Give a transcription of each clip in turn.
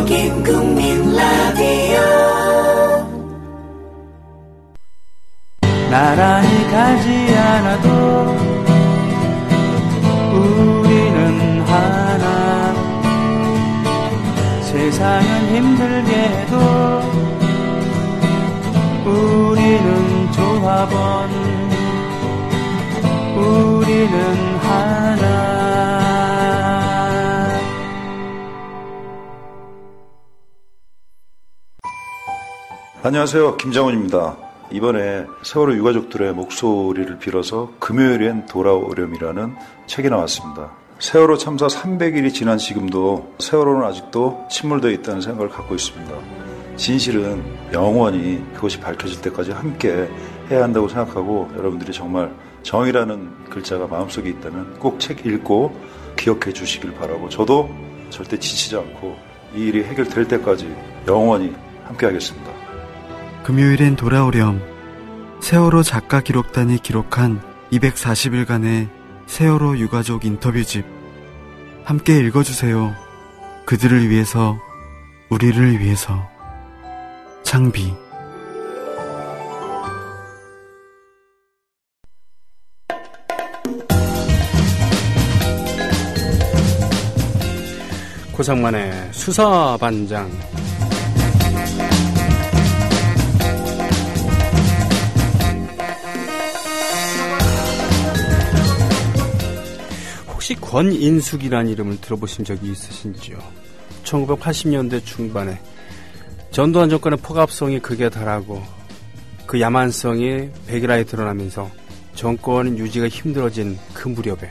국민 라디오 나란히 가지 않아도 우리는 하나 세상은 힘들게 해도 우리는 조합원 우리는 하나. 안녕하세요, 김장훈입니다. 이번에 세월호 유가족들의 목소리를 빌어서 금요일엔 돌아오렴이라는 책이 나왔습니다. 세월호 참사 300일이 지난 지금도 세월호는 아직도 침몰되어 있다는 생각을 갖고 있습니다. 진실은 영원히 그것이 밝혀질 때까지 함께 해야 한다고 생각하고, 여러분들이 정말 정의라는 글자가 마음속에 있다면 꼭 책 읽고 기억해 주시길 바라고, 저도 절대 지치지 않고 이 일이 해결될 때까지 영원히 함께 하겠습니다. 금요일엔 돌아오렴. 세월호 작가 기록단이 기록한 240일간의 세월호 유가족 인터뷰집. 함께 읽어주세요. 그들을 위해서, 우리를 위해서. 창비. 고상만의 수사반장. 혹시 권인숙이라는 이름을 들어보신 적이 있으신지요? 1980년대 중반에 전두환 정권의 포갑성이 극에 달하고 그 야만성이 백일화에 드러나면서 정권 유지가 힘들어진 그 무렵에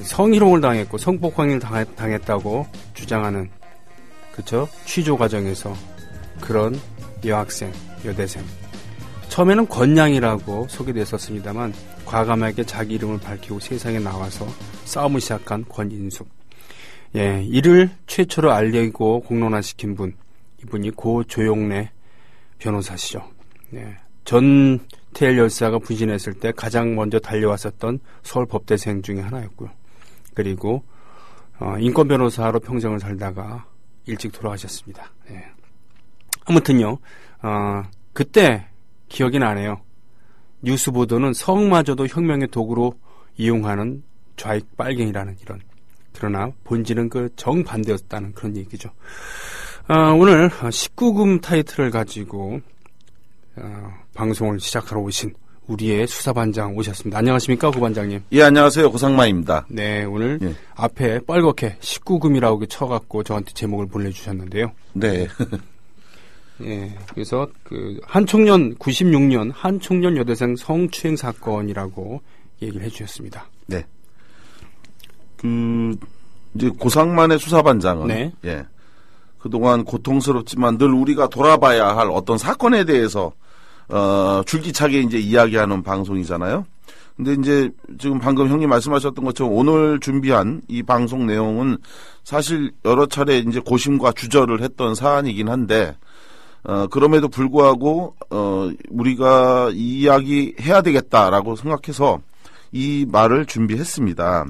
성희롱을 당했고 성폭행을 당했다고 주장하는, 그쵸? 취조 과정에서 그런 여학생, 여대생, 처음에는 권양이라고 소개됐었습니다만 과감하게 자기 이름을 밝히고 세상에 나와서 싸움을 시작한 권인숙. 예, 이를 최초로 알리고 공론화시킨 분, 이분이 고 조용래 변호사시죠. 예, 전태일 열사가 부진했을 때 가장 먼저 달려왔었던 서울 법대생 중에 하나였고요. 그리고 인권 변호사로 평생을 살다가 일찍 돌아가셨습니다. 예. 아무튼요, 그때 기억이 나네요. 뉴스 보도는 성마저도 혁명의 도구로 이용하는 좌익 빨갱이라는 이런, 그러나 본질은 그 정반대였다는 그런 얘기죠. 오늘 19금 타이틀을 가지고 방송을 시작하러 오신 우리의 수사반장 오셨습니다. 안녕하십니까, 고반장님? 예, 안녕하세요. 고상마입니다. 네, 오늘 앞에 빨갛게 19금이라고 쳐갖고 저한테 제목을 보내주셨는데요. 네. 예, 그래서 한 청년 96년 한 청년 여대생 성추행 사건이라고 얘기를 해주셨습니다. 네. 이제 고상만의 수사반장은 네. 예, 그동안 고통스럽지만 늘 우리가 돌아봐야 할 어떤 사건에 대해서 줄기차게 이제 이야기하는 방송이잖아요. 근데 이제 지금 방금 형님 말씀하셨던 것처럼 오늘 준비한 이 방송 내용은 사실 여러 차례 이제 고심과 주저를 했던 사안이긴 한데. 그럼에도 불구하고, 우리가 이 이야기 해야 되겠다라고 생각해서 이 말을 준비했습니다.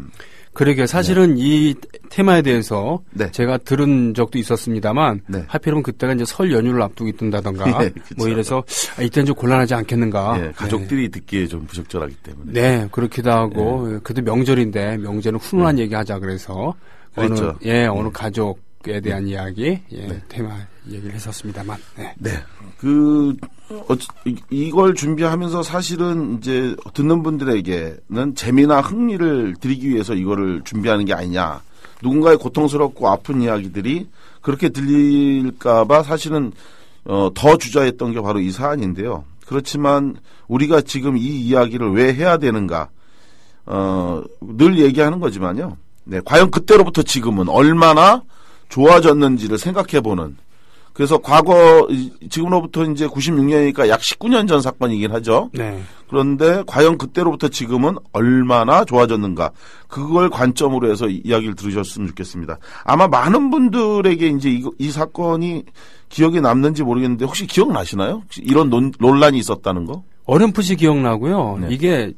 그러게요. 사실은 네. 이 테마에 대해서 네. 제가 들은 적도 있었습니다만, 네. 하필이면 그때가 이제 설 연휴를 앞두고 있던다던가, 네, 뭐 이래서, 이때는 좀 곤란하지 않겠는가. 네, 가족들이 듣기에 좀 부적절하기 때문에. 네, 그렇기도 하고, 그래도 명절인데, 명절은 훈훈한 얘기 하자 그래서, 그렇죠. 어느 가족에 대한 이야기, 테마 얘기를 했었습니다만, 네. 네. 이걸 준비하면서 사실은 이제 듣는 분들에게는 재미나 흥미를 드리기 위해서 이거를 준비하는 게 아니냐. 누군가의 고통스럽고 아픈 이야기들이 그렇게 들릴까봐 사실은 더 주저했던 게 바로 이 사안인데요. 그렇지만 우리가 지금 이 이야기를 왜 해야 되는가? 늘 얘기하는 거지만요. 네, 과연 그때로부터 지금은 얼마나 좋아졌는지를 생각해보는. 그래서 지금으로부터 이제 96년이니까 약 19년 전 사건이긴 하죠. 네. 그런데 과연 그때로부터 지금은 얼마나 좋아졌는가. 그걸 관점으로 해서 이야기를 들으셨으면 좋겠습니다. 아마 많은 분들에게 이제 이 사건이 기억에 남는지 모르겠는데 혹시 기억나시나요? 혹시 이런 논란이 있었다는 거? 어렴풋이 기억나고요. 네. 이게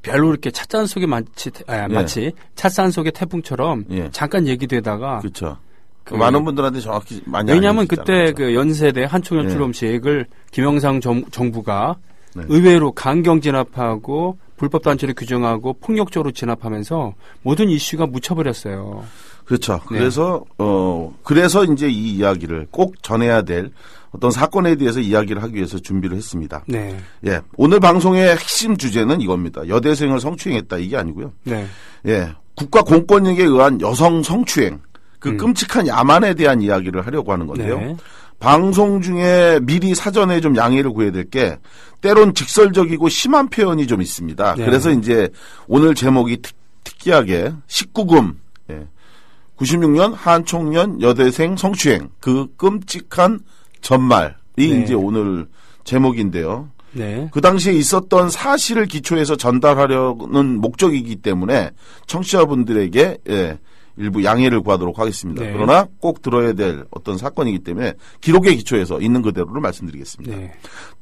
별로 이렇게 찻잔 속에 마치 찻잔 속의 태풍처럼 잠깐 얘기되다가 그렇죠. 많은 분들한테 정확히 많이 왜냐하면 알려지잖아요. 그때 그 연세대 한총련 네. 출범식을 김영삼 정부가 네. 의외로 강경 진압하고 불법 단체를 규정하고 폭력적으로 진압하면서 모든 이슈가 묻혀버렸어요. 그렇죠. 네. 그래서 이제 이 이야기를 꼭 전해야 될 어떤 사건에 대해서 이야기를 하기 위해서 준비를 했습니다. 네. 예. 오늘 방송의 핵심 주제는 이겁니다. 여대생을 성추행했다 이게 아니고요. 네. 예. 국가 공권력에 의한 여성 성추행, 그 끔찍한 야만에 대한 이야기를 하려고 하는 건데요. 네. 방송 중에 미리 사전에 좀 양해를 구해야 될 게 때론 직설적이고 심한 표현이 좀 있습니다. 네. 그래서 이제 오늘 제목이 특이하게 19금 96년 한총련 여대생 성추행 그 끔찍한 전말이 네. 이제 오늘 제목인데요. 네. 그 당시에 있었던 사실을 기초해서 전달하려는 목적이기 때문에 청취자분들에게 일부 양해를 구하도록 하겠습니다. 네. 그러나 꼭 들어야 될 어떤 사건이기 때문에 기록에 기초해서 있는 그대로를 말씀드리겠습니다. 네.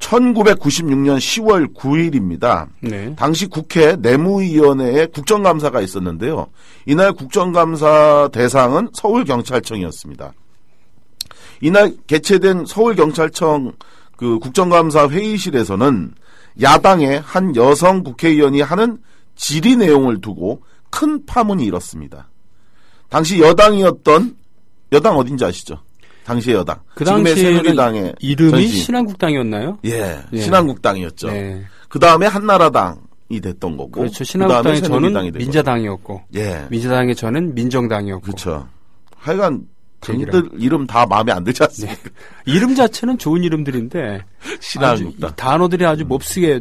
1996년 10월 9일입니다. 네. 당시 국회 내무위원회에 국정감사가 있었는데요. 이날 국정감사 대상은 서울경찰청이었습니다. 이날 개최된 서울경찰청 그 국정감사 회의실에서는 야당의 한 여성 국회의원이 하는 질의 내용을 두고 큰 파문이 일었습니다. 당시 여당 어딘지 아시죠? 당시의 여당. 그 지금의 당시에는 새누리당의 이름이 전신. 신한국당이었나요? 예, 예. 신한국당이었죠. 네. 그 다음에 한나라당이 됐던 거고. 그렇죠. 그다음에 신한국당의 새누리당이 저는 된 민자당이었고, 예, 민자당의 저는 민정당이었고. 그렇죠. 하여간 제 자기들 이름 다 마음에 안 들지 않습니까? 이름 자체는 좋은 이름들인데 신한국당. 아주, 단어들이 아주 못 쓰게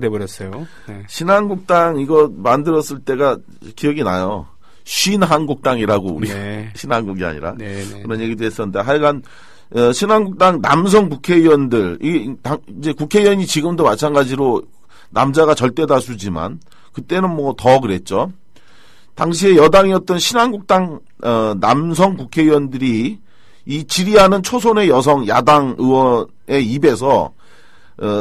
돼버렸어요. 네. 신한국당 이거 만들었을 때가 기억이 나요. 신한국당이라고 우리 네. 신한국이 아니라 네, 네. 그런 얘기도 했었는데 하여간 신한국당 남성 국회의원들 이제 국회의원이 지금도 마찬가지로 남자가 절대 다수지만 그때는 뭐 더 그랬죠. 당시에 여당이었던 신한국당 남성 국회의원들이 이 질의하는 초선의 여성 야당 의원의 입에서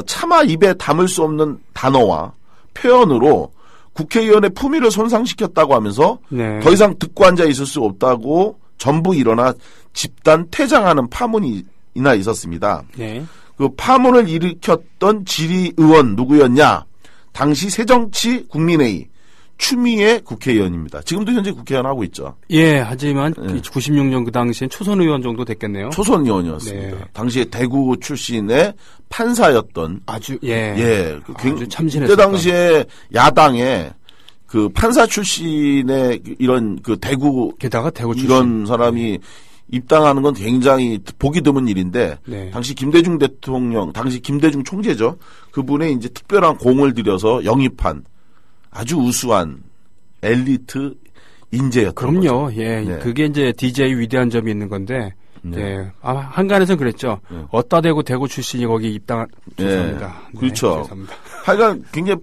차마 입에 담을 수 없는 단어와 표현으로 국회의원의 품위를 손상시켰다고 하면서 네. 더 이상 듣고 앉아 있을 수 없다고 전부 일어나 집단 퇴장하는 파문이나 있었습니다. 네. 그 파문을 일으켰던 질의의원 누구였냐? 당시 새정치 국민회의 추미애 국회의원입니다. 지금도 현재 국회의원 하고 있죠. 예, 하지만 96년 그 당시엔 초선 의원 정도 됐겠네요. 초선 의원이었습니다. 네. 당시에 대구 출신의 판사였던 아주 아주 참신했었다. 그때 당시에 야당에 그 판사 출신의 이런 그 대구 게다가 대구 출신. 이런 사람이 입당하는 건 굉장히 보기 드문 일인데 네. 당시 김대중 대통령, 당시 김대중 총재죠. 그분의 이제 특별한 공을 들여서 영입한 아주 우수한 엘리트 인재였던 거죠. 그럼요. 예, 네. 그게 이제 DJ의 위대한 점이 있는 건데, 네. 예, 한간에서는 그랬죠. 어따 대고 대구 출신이 거기 입당한 죄송합니다. 네, 그렇죠. 죄송합니다. 하여간 굉장히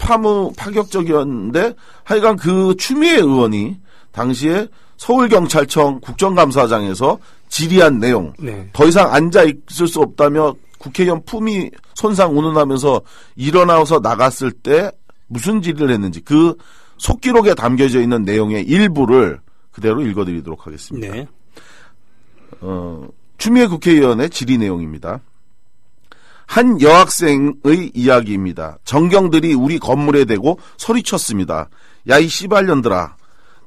파격적이었는데 하여간 그 추미애 의원이 당시에 서울경찰청 국정감사장에서 질의한 내용 네. 더 이상 앉아 있을 수 없다며 국회의원 품위 손상 운운하면서 일어나서 나갔을 때 무슨 질의를 했는지 그 속기록에 담겨져 있는 내용의 일부를 그대로 읽어드리도록 하겠습니다. 네. 추미애 국회의원의 질의 내용입니다. 한 여학생의 이야기입니다. 정경들이 우리 건물에 대고 소리쳤습니다. 야, 이 씨발년들아.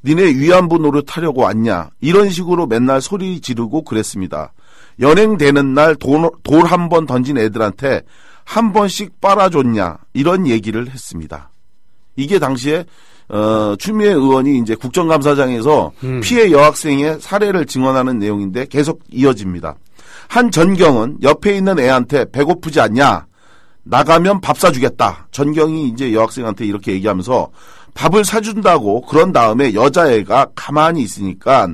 니네 위안부 노릇하려고 왔냐. 이런 식으로 맨날 소리 지르고 그랬습니다. 연행되는 날 돌 한 번 던진 애들한테 한 번씩 빨아줬냐. 이런 얘기를 했습니다. 이게 당시에 추미애 의원이 이제 국정감사장에서 피해 여학생의 사례를 증언하는 내용인데 계속 이어집니다. 한 전경은 옆에 있는 애한테 배고프지 않냐? 나가면 밥 사주겠다. 전경이 이제 여학생한테 이렇게 얘기하면서 밥을 사준다고 그런 다음에 여자애가 가만히 있으니까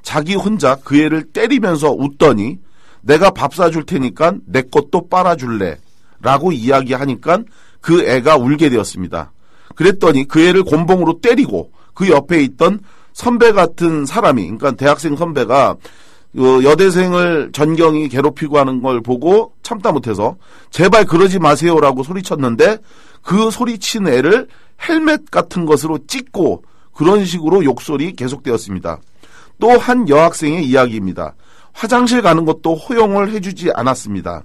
자기 혼자 그 애를 때리면서 웃더니 내가 밥 사줄 테니까 내 것도 빨아줄래 라고 이야기하니까 그 애가 울게 되었습니다. 그랬더니 그 애를 곤봉으로 때리고 그 옆에 있던 선배 같은 사람이, 그러니까 대학생 선배가 여대생을 전경이 괴롭히고 하는 걸 보고 참다 못해서 제발 그러지 마세요라고 소리쳤는데 그 소리친 애를 헬멧 같은 것으로 찍고 그런 식으로 욕설이 계속되었습니다. 또 한 여학생의 이야기입니다. 화장실 가는 것도 허용을 해주지 않았습니다.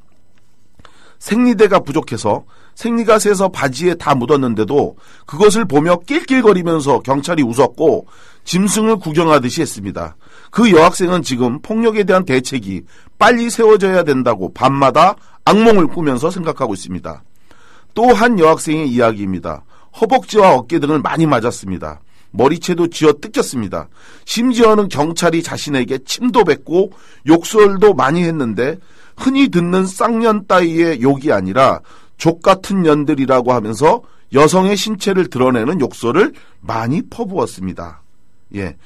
생리대가 부족해서 생리가 새서 바지에 다 묻었는데도 그것을 보며 낄낄거리면서 경찰이 웃었고 짐승을 구경하듯이 했습니다. 그 여학생은 지금 폭력에 대한 대책이 빨리 세워져야 된다고 밤마다 악몽을 꾸면서 생각하고 있습니다. 또 한 여학생의 이야기입니다. 허벅지와 어깨 등을 많이 맞았습니다. 머리채도 쥐어 뜯겼습니다. 심지어는 경찰이 자신에게 침도 뱉고 욕설도 많이 했는데 흔히 듣는 쌍년 따위의 욕이 아니라 족같은 년들이라고 하면서 여성의 신체를 드러내는 욕설을 많이 퍼부었습니다. 예.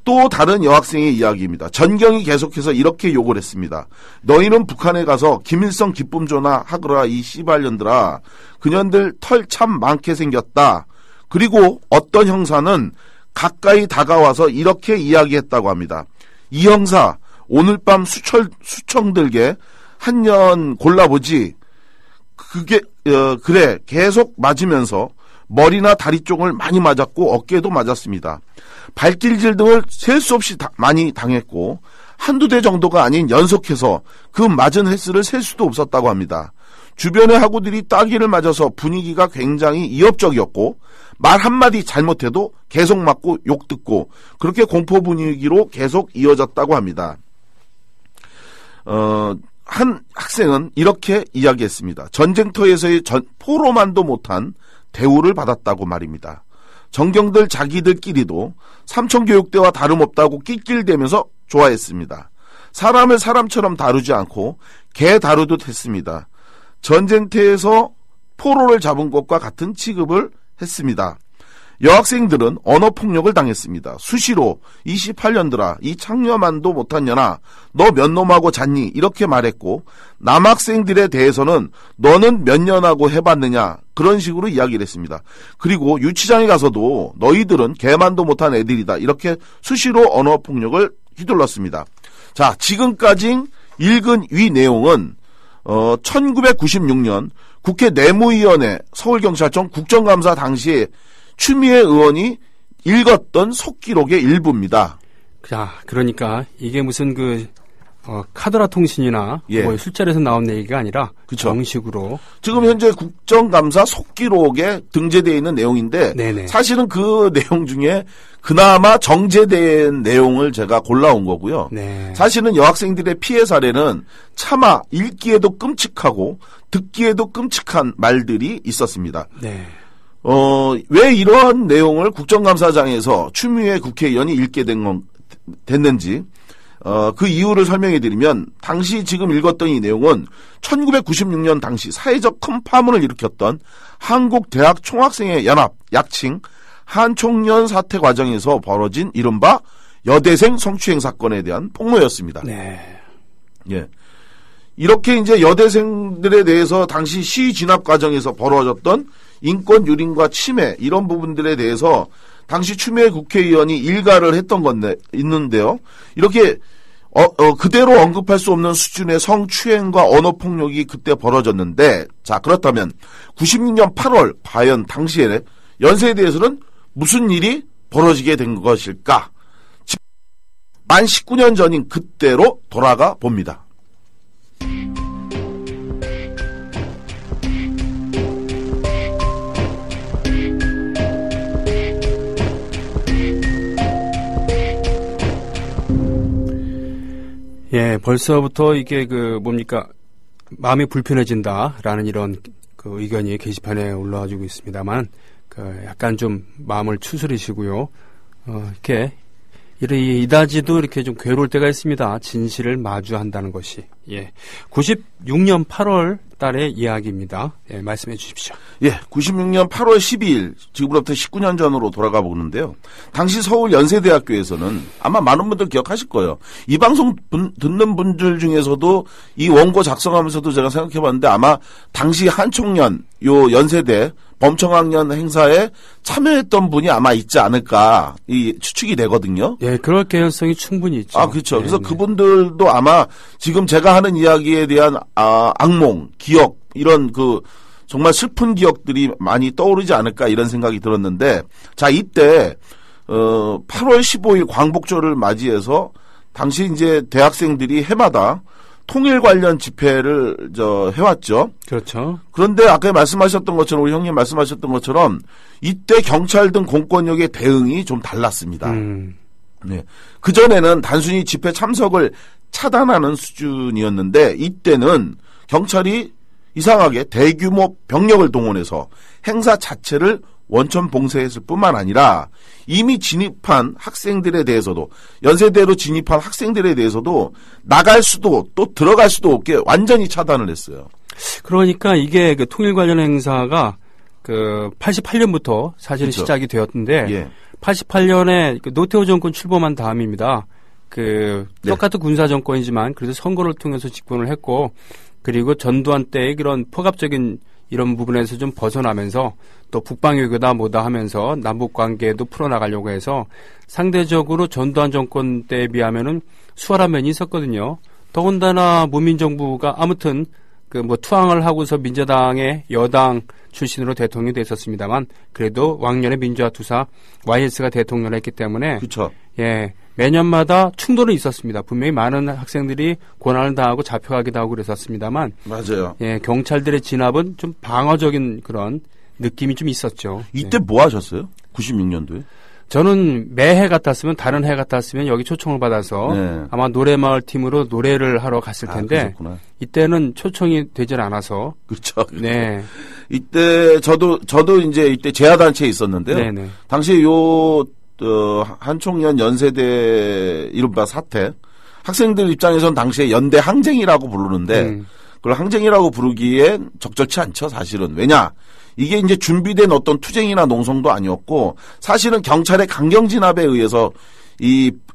또 다른 여학생의 이야기입니다. 전경이 계속해서 이렇게 욕을 했습니다. 너희는 북한에 가서 김일성 기쁨조나 하거라 이 씨발년들아. 그년들 털 참 많게 생겼다. 그리고 어떤 형사는 가까이 다가와서 이렇게 이야기했다고 합니다. 이 형사 오늘 밤 수청들게 한 년 골라보지. 그래 계속 맞으면서 머리나 다리 쪽을 많이 맞았고 어깨도 맞았습니다. 발길질 등을 셀 수 없이 많이 당했고 한두 대 정도가 아닌 연속해서 그 맞은 횟수를 셀 수도 없었다고 합니다. 주변의 학우들이 따귀를 맞아서 분위기가 굉장히 위협적이었고 말 한마디 잘못해도 계속 맞고 욕 듣고 그렇게 공포 분위기로 계속 이어졌다고 합니다. 한 학생은 이렇게 이야기했습니다. 전쟁터에서의 포로만도 못한 대우를 받았다고 말입니다. 전경들 자기들끼리도 삼청교육대와 다름없다고 낄낄대면서 좋아했습니다. 사람을 사람처럼 다루지 않고 개 다루듯 했습니다. 전쟁터에서 포로를 잡은 것과 같은 취급을 했습니다. 여학생들은 언어폭력을 당했습니다. 수시로 28년들아 이 창녀만도 못한 년아 너 몇 놈하고 잤니 이렇게 말했고 남학생들에 대해서는 너는 몇 년하고 해봤느냐 그런 식으로 이야기를 했습니다. 그리고 유치장에 가서도 너희들은 개만도 못한 애들이다 이렇게 수시로 언어폭력을 휘둘렀습니다. 자, 지금까지 읽은 위 내용은 1996년 국회 내무위원회 서울경찰청 국정감사 당시에 추미애 의원이 읽었던 속기록의 일부입니다. 자, 그러니까 이게 무슨 카더라 통신이나 예. 뭐 술자리에서 나온 얘기가 아니라 그쵸. 정식으로 지금 현재 국정감사 속기록에 등재되어 있는 내용인데 네네. 사실은 그 내용 중에 그나마 정제된 내용을 제가 골라온 거고요. 네. 사실은 여학생들의 피해 사례는 차마 읽기에도 끔찍하고 듣기에도 끔찍한 말들이 있었습니다. 네. 왜 이러한 내용을 국정감사장에서 추미애 국회의원이 읽게 됐는지 그 이유를 설명해 드리면 당시 지금 읽었던 이 내용은 1996년 당시 사회적 큰 파문을 일으켰던 한국대학 총학생회 연합 약칭 한총련 사태 과정에서 벌어진 이른바 여대생 성추행 사건에 대한 폭로였습니다. 네. 예. 이렇게 이제 여대생들에 대해서 당시 시위 진압 과정에서 벌어졌던 인권 유린과 침해 이런 부분들에 대해서 당시 추미애 국회의원이 일가를 했던 건데 있는데요. 이렇게 그대로 언급할 수 없는 수준의 성추행과 언어폭력이 그때 벌어졌는데 자 그렇다면 96년 8월 과연 당시에 연세에 대해서는 무슨 일이 벌어지게 된 것일까? 만 19년 전인 그때로 돌아가 봅니다. 예, 벌써부터 이게 마음이 불편해진다라는 이런 의견이 게시판에 올라와주고 있습니다만, 약간 좀 마음을 추스리시고요. 이렇게 이다지도 이렇게 좀 괴로울 때가 있습니다. 진실을 마주한다는 것이. 예. 96년 8월 달의 이야기입니다. 예, 말씀해 주십시오. 예, 96년 8월 12일, 지금부터 19년 전으로 돌아가 보는데요. 당시 서울 연세대학교에서는 아마 많은 분들 기억하실 거예요. 이 방송 듣는 분들 중에서도 이 원고 작성하면서도 제가 생각해 봤는데 아마 당시 한총련, 요 연세대 범청학년 행사에 참여했던 분이 아마 있지 않을까, 추측이 되거든요. 예, 그럴 개연성이 충분히 있죠. 아, 그렇죠. 네, 그래서 네. 그분들도 아마 지금 제가 하는 이야기에 대한 악몽, 기억, 이런 정말 슬픈 기억들이 많이 떠오르지 않을까 이런 생각이 들었는데, 자, 이때 8월 15일 광복절을 맞이해서 당시 이제 대학생들이 해마다 통일 관련 집회를 해왔죠. 그렇죠. 그런데 아까 말씀하셨던 것처럼 우리 형님 말씀하셨던 것처럼 이때 경찰 등 공권력의 대응이 좀 달랐습니다. 네. 그 전에는 단순히 집회 참석을 차단하는 수준이었는데 이때는 경찰이 이상하게 대규모 병력을 동원해서 행사 자체를 원천 봉쇄했을 뿐만 아니라 이미 진입한 학생들에 대해서도 연세대로 진입한 학생들에 대해서도 나갈 수도 또 들어갈 수도 없게 완전히 차단을 했어요. 그러니까 이게 그 통일 관련 행사가 그 88년부터 사실은 그렇죠. 시작이 되었는데 예. 88년에 그 노태우 정권 출범한 다음입니다. 그 네. 똑같은 군사 정권이지만 그래도 선거를 통해서 집권을 했고 그리고 전두환 때의 그런 포갑적인 이런 부분에서 좀 벗어나면서 또 북방외교다 뭐다 하면서 남북 관계도 풀어나가려고 해서 상대적으로 전두환 정권 때에 비하면은 수월한 면이 있었거든요. 더군다나 문민정부가 아무튼 그 뭐 투항을 하고서 민주당의 여당 출신으로 대통령이 됐었습니다만 그래도 왕년의 민주화 투사 YS가 대통령을 했기 때문에 그렇죠. 예, 매년마다 충돌은 있었습니다. 분명히 많은 학생들이 고난을 당하고 잡혀가기도 하고 그랬었습니다만 맞아요. 예, 경찰들의 진압은 좀 방어적인 그런 느낌이 좀 있었죠. 이때 예. 뭐 하셨어요? 96년도에? 저는 매해 같았으면 다른 해 같았으면 여기 초청을 받아서 네. 아마 노래마을 팀으로 노래를 하러 갔을 텐데 그러셨구나. 이때는 초청이 되질 않아서 그렇죠. 네. 이때 저도 이제 이때 제야단체에 있었는데요. 네네. 당시에 한총련 연세대 이른바 사태 학생들 입장에서는 당시에 연대 항쟁이라고 부르는데 그걸 항쟁이라고 부르기엔 적절치 않죠, 사실은. 왜냐? 이게 이제 준비된 어떤 투쟁이나 농성도 아니었고 사실은 경찰의 강경 진압에 의해서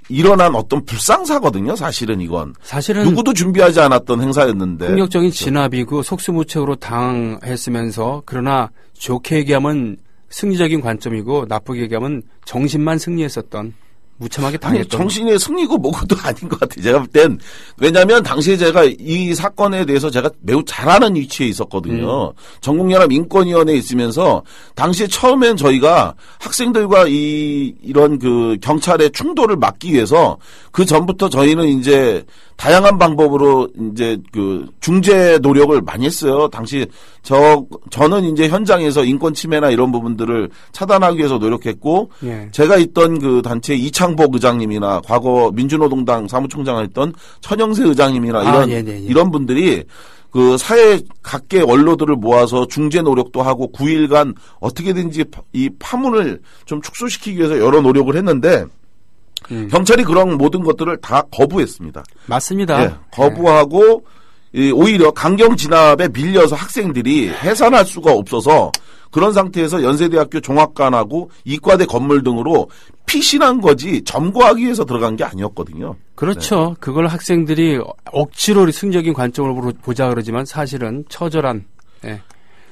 일어난 어떤 불상사거든요, 사실은 이건. 사실은 누구도 준비하지 않았던 행사였는데. 폭력적인 진압이고 속수무책으로 당했으면서 그러나 좋게 얘기하면 승리적인 관점이고 나쁘게 얘기하면 정신만 승리했었던 무참하게 아니, 당했던. 정신의 승리고 뭐고도 아닌 것 같아요. 제가 볼 땐. 왜냐하면 당시에 제가 이 사건에 대해서 제가 매우 잘 아는 위치에 있었거든요. 전국연합 인권위원회에 있으면서 당시에 처음엔 저희가 학생들과 이런 그 경찰의 충돌을 막기 위해서 그 전부터 저희는 이제 다양한 방법으로 이제 그 중재 노력을 많이 했어요. 당시 저는 이제 현장에서 인권 침해나 이런 부분들을 차단하기 위해서 노력했고 예. 제가 있던 그 단체 이창복 의장님이나 과거 민주노동당 사무총장을 했던 천영세 의장님이나 이런 분들이 그 사회 각계 원로들을 모아서 중재 노력도 하고 9일간 어떻게든지 이 파문을 좀 축소시키기 위해서 여러 노력을 했는데 경찰이 그런 모든 것들을 다 거부했습니다. 맞습니다. 예, 거부하고 오히려 강경 진압에 밀려서 학생들이 해산할 수가 없어서 그런 상태에서 연세대학교 종합관하고 이과대 건물 등으로 피신한 거지 점거하기 위해서 들어간 게 아니었거든요. 그렇죠. 네. 그걸 학생들이 억지로 승적인 관점으로 보자 그러지만 사실은 처절한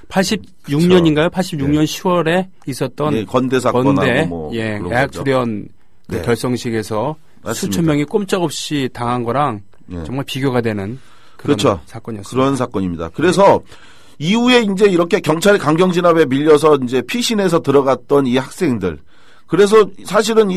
86년인가요? 86년 10월에 있었던 예, 건대 사건하고 뭐 그런 애학수련 네. 결성식에서 맞습니다. 수천 명이 꼼짝없이 당한 거랑 예. 정말 비교가 되는 그런 그렇죠. 사건이었습니다. 그런 사건입니다. 그래서 이후에 이제 이렇게 경찰의 강경 진압에 밀려서 이제 피신해서 들어갔던 이 학생들. 그래서 사실은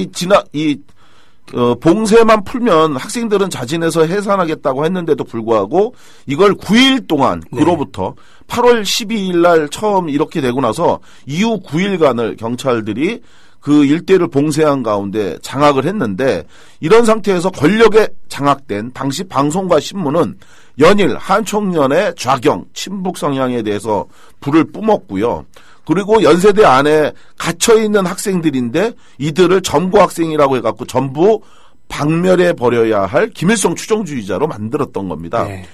봉쇄만 풀면 학생들은 자진해서 해산하겠다고 했는데도 불구하고 이걸 9일 동안 그로부터 8월 12일 날 처음 이렇게 되고 나서 이후 9일간을 경찰들이 그 일대를 봉쇄한 가운데 장악을 했는데 이런 상태에서 권력에 장악된 당시 방송과 신문은 연일 한총련의 좌경, 친북 성향에 대해서 불을 뿜었고요. 그리고 연세대 안에 갇혀있는 학생들인데 이들을 점거 학생이라고 해갖고 전부 박멸해 버려야 할 김일성 추종주의자로 만들었던 겁니다. 네.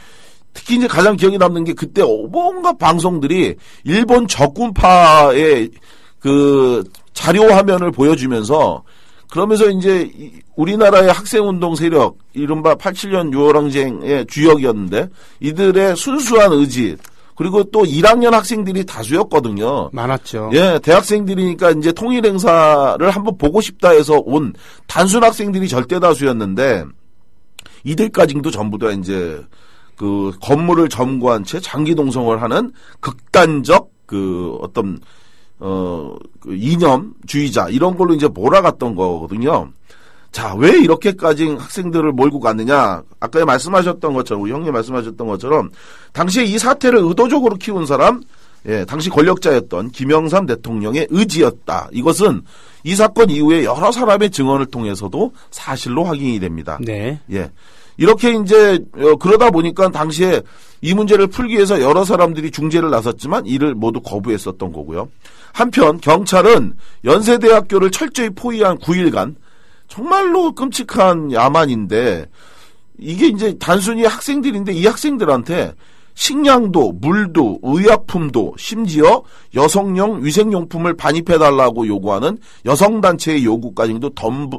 특히 이제 가장 기억에 남는 게 그때 뭔가 방송들이 일본 적군파의 그 자료 화면을 보여주면서 그러면서 이제 우리나라의 학생운동 세력 이른바 87년 6월항쟁의 주역이었는데 이들의 순수한 의지 그리고 또 1학년 학생들이 다수였거든요. 많았죠. 예, 대학생들이니까 이제 통일 행사를 한번 보고 싶다 해서 온 단순 학생들이 절대 다수였는데 이들까지도 전부 다 이제 그 건물을 점거한 채 장기 동성을 하는 극단적 그 어떤 그 이념주의자 이런 걸로 이제 몰아갔던 거거든요. 자, 왜 이렇게까지 학생들을 몰고 갔느냐? 아까 말씀하셨던 것처럼, 우리 형님 말씀하셨던 것처럼, 당시에 이 사태를 의도적으로 키운 사람, 예, 당시 권력자였던 김영삼 대통령의 의지였다. 이것은 이 사건 이후에 여러 사람의 증언을 통해서도 사실로 확인이 됩니다. 네. 예. 이렇게 이제, 그러다 보니까 당시에 이 문제를 풀기 위해서 여러 사람들이 중재를 나섰지만 이를 모두 거부했었던 거고요. 한편 경찰은 연세대학교를 철저히 포위한 9일간 정말로 끔찍한 야만인데 이게 이제 단순히 학생들인데 이 학생들한테 식량도 물도 의약품도 심지어 여성용 위생용품을 반입해달라고 요구하는 여성단체의 요구까지도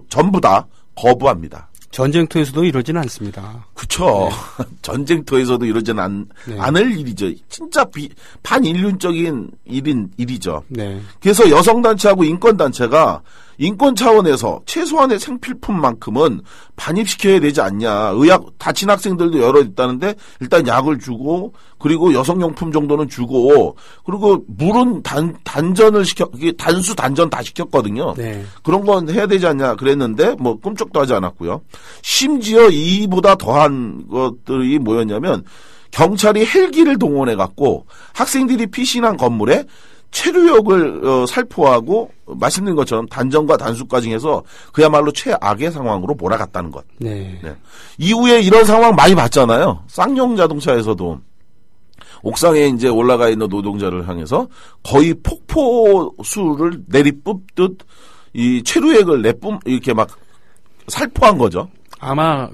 전부 다 거부합니다. 전쟁터에서도 이러진 않습니다. 그쵸. 네. 전쟁터에서도 이러진 않을 일이죠. 진짜 반인륜적인 일이죠. 네. 그래서 여성단체하고 인권단체가 인권 차원에서 최소한의 생필품만큼은 반입시켜야 되지 않냐. 다친 학생들도 여러 있다는데 일단 약을 주고 그리고 여성용품 정도는 주고 그리고 물은 단수 단전 다 시켰거든요. 네. 그런 건 해야 되지 않냐 그랬는데 뭐 꿈쩍도 하지 않았고요. 심지어 이보다 더한 것들이 뭐였냐면 경찰이 헬기를 동원해 갖고 학생들이 피신한 건물에 체류역을 살포하고 말씀드린 것처럼 단전과 단수까지 해서 그야말로 최악의 상황으로 몰아갔다는 것. 네. 네. 이후에 이런 상황 많이 봤잖아요. 쌍용 자동차에서도 옥상에 이제 올라가 있는 노동자를 향해서 거의 폭포수를 내리뽑듯 이 체류액을 이렇게 막 살포한 거죠. 아마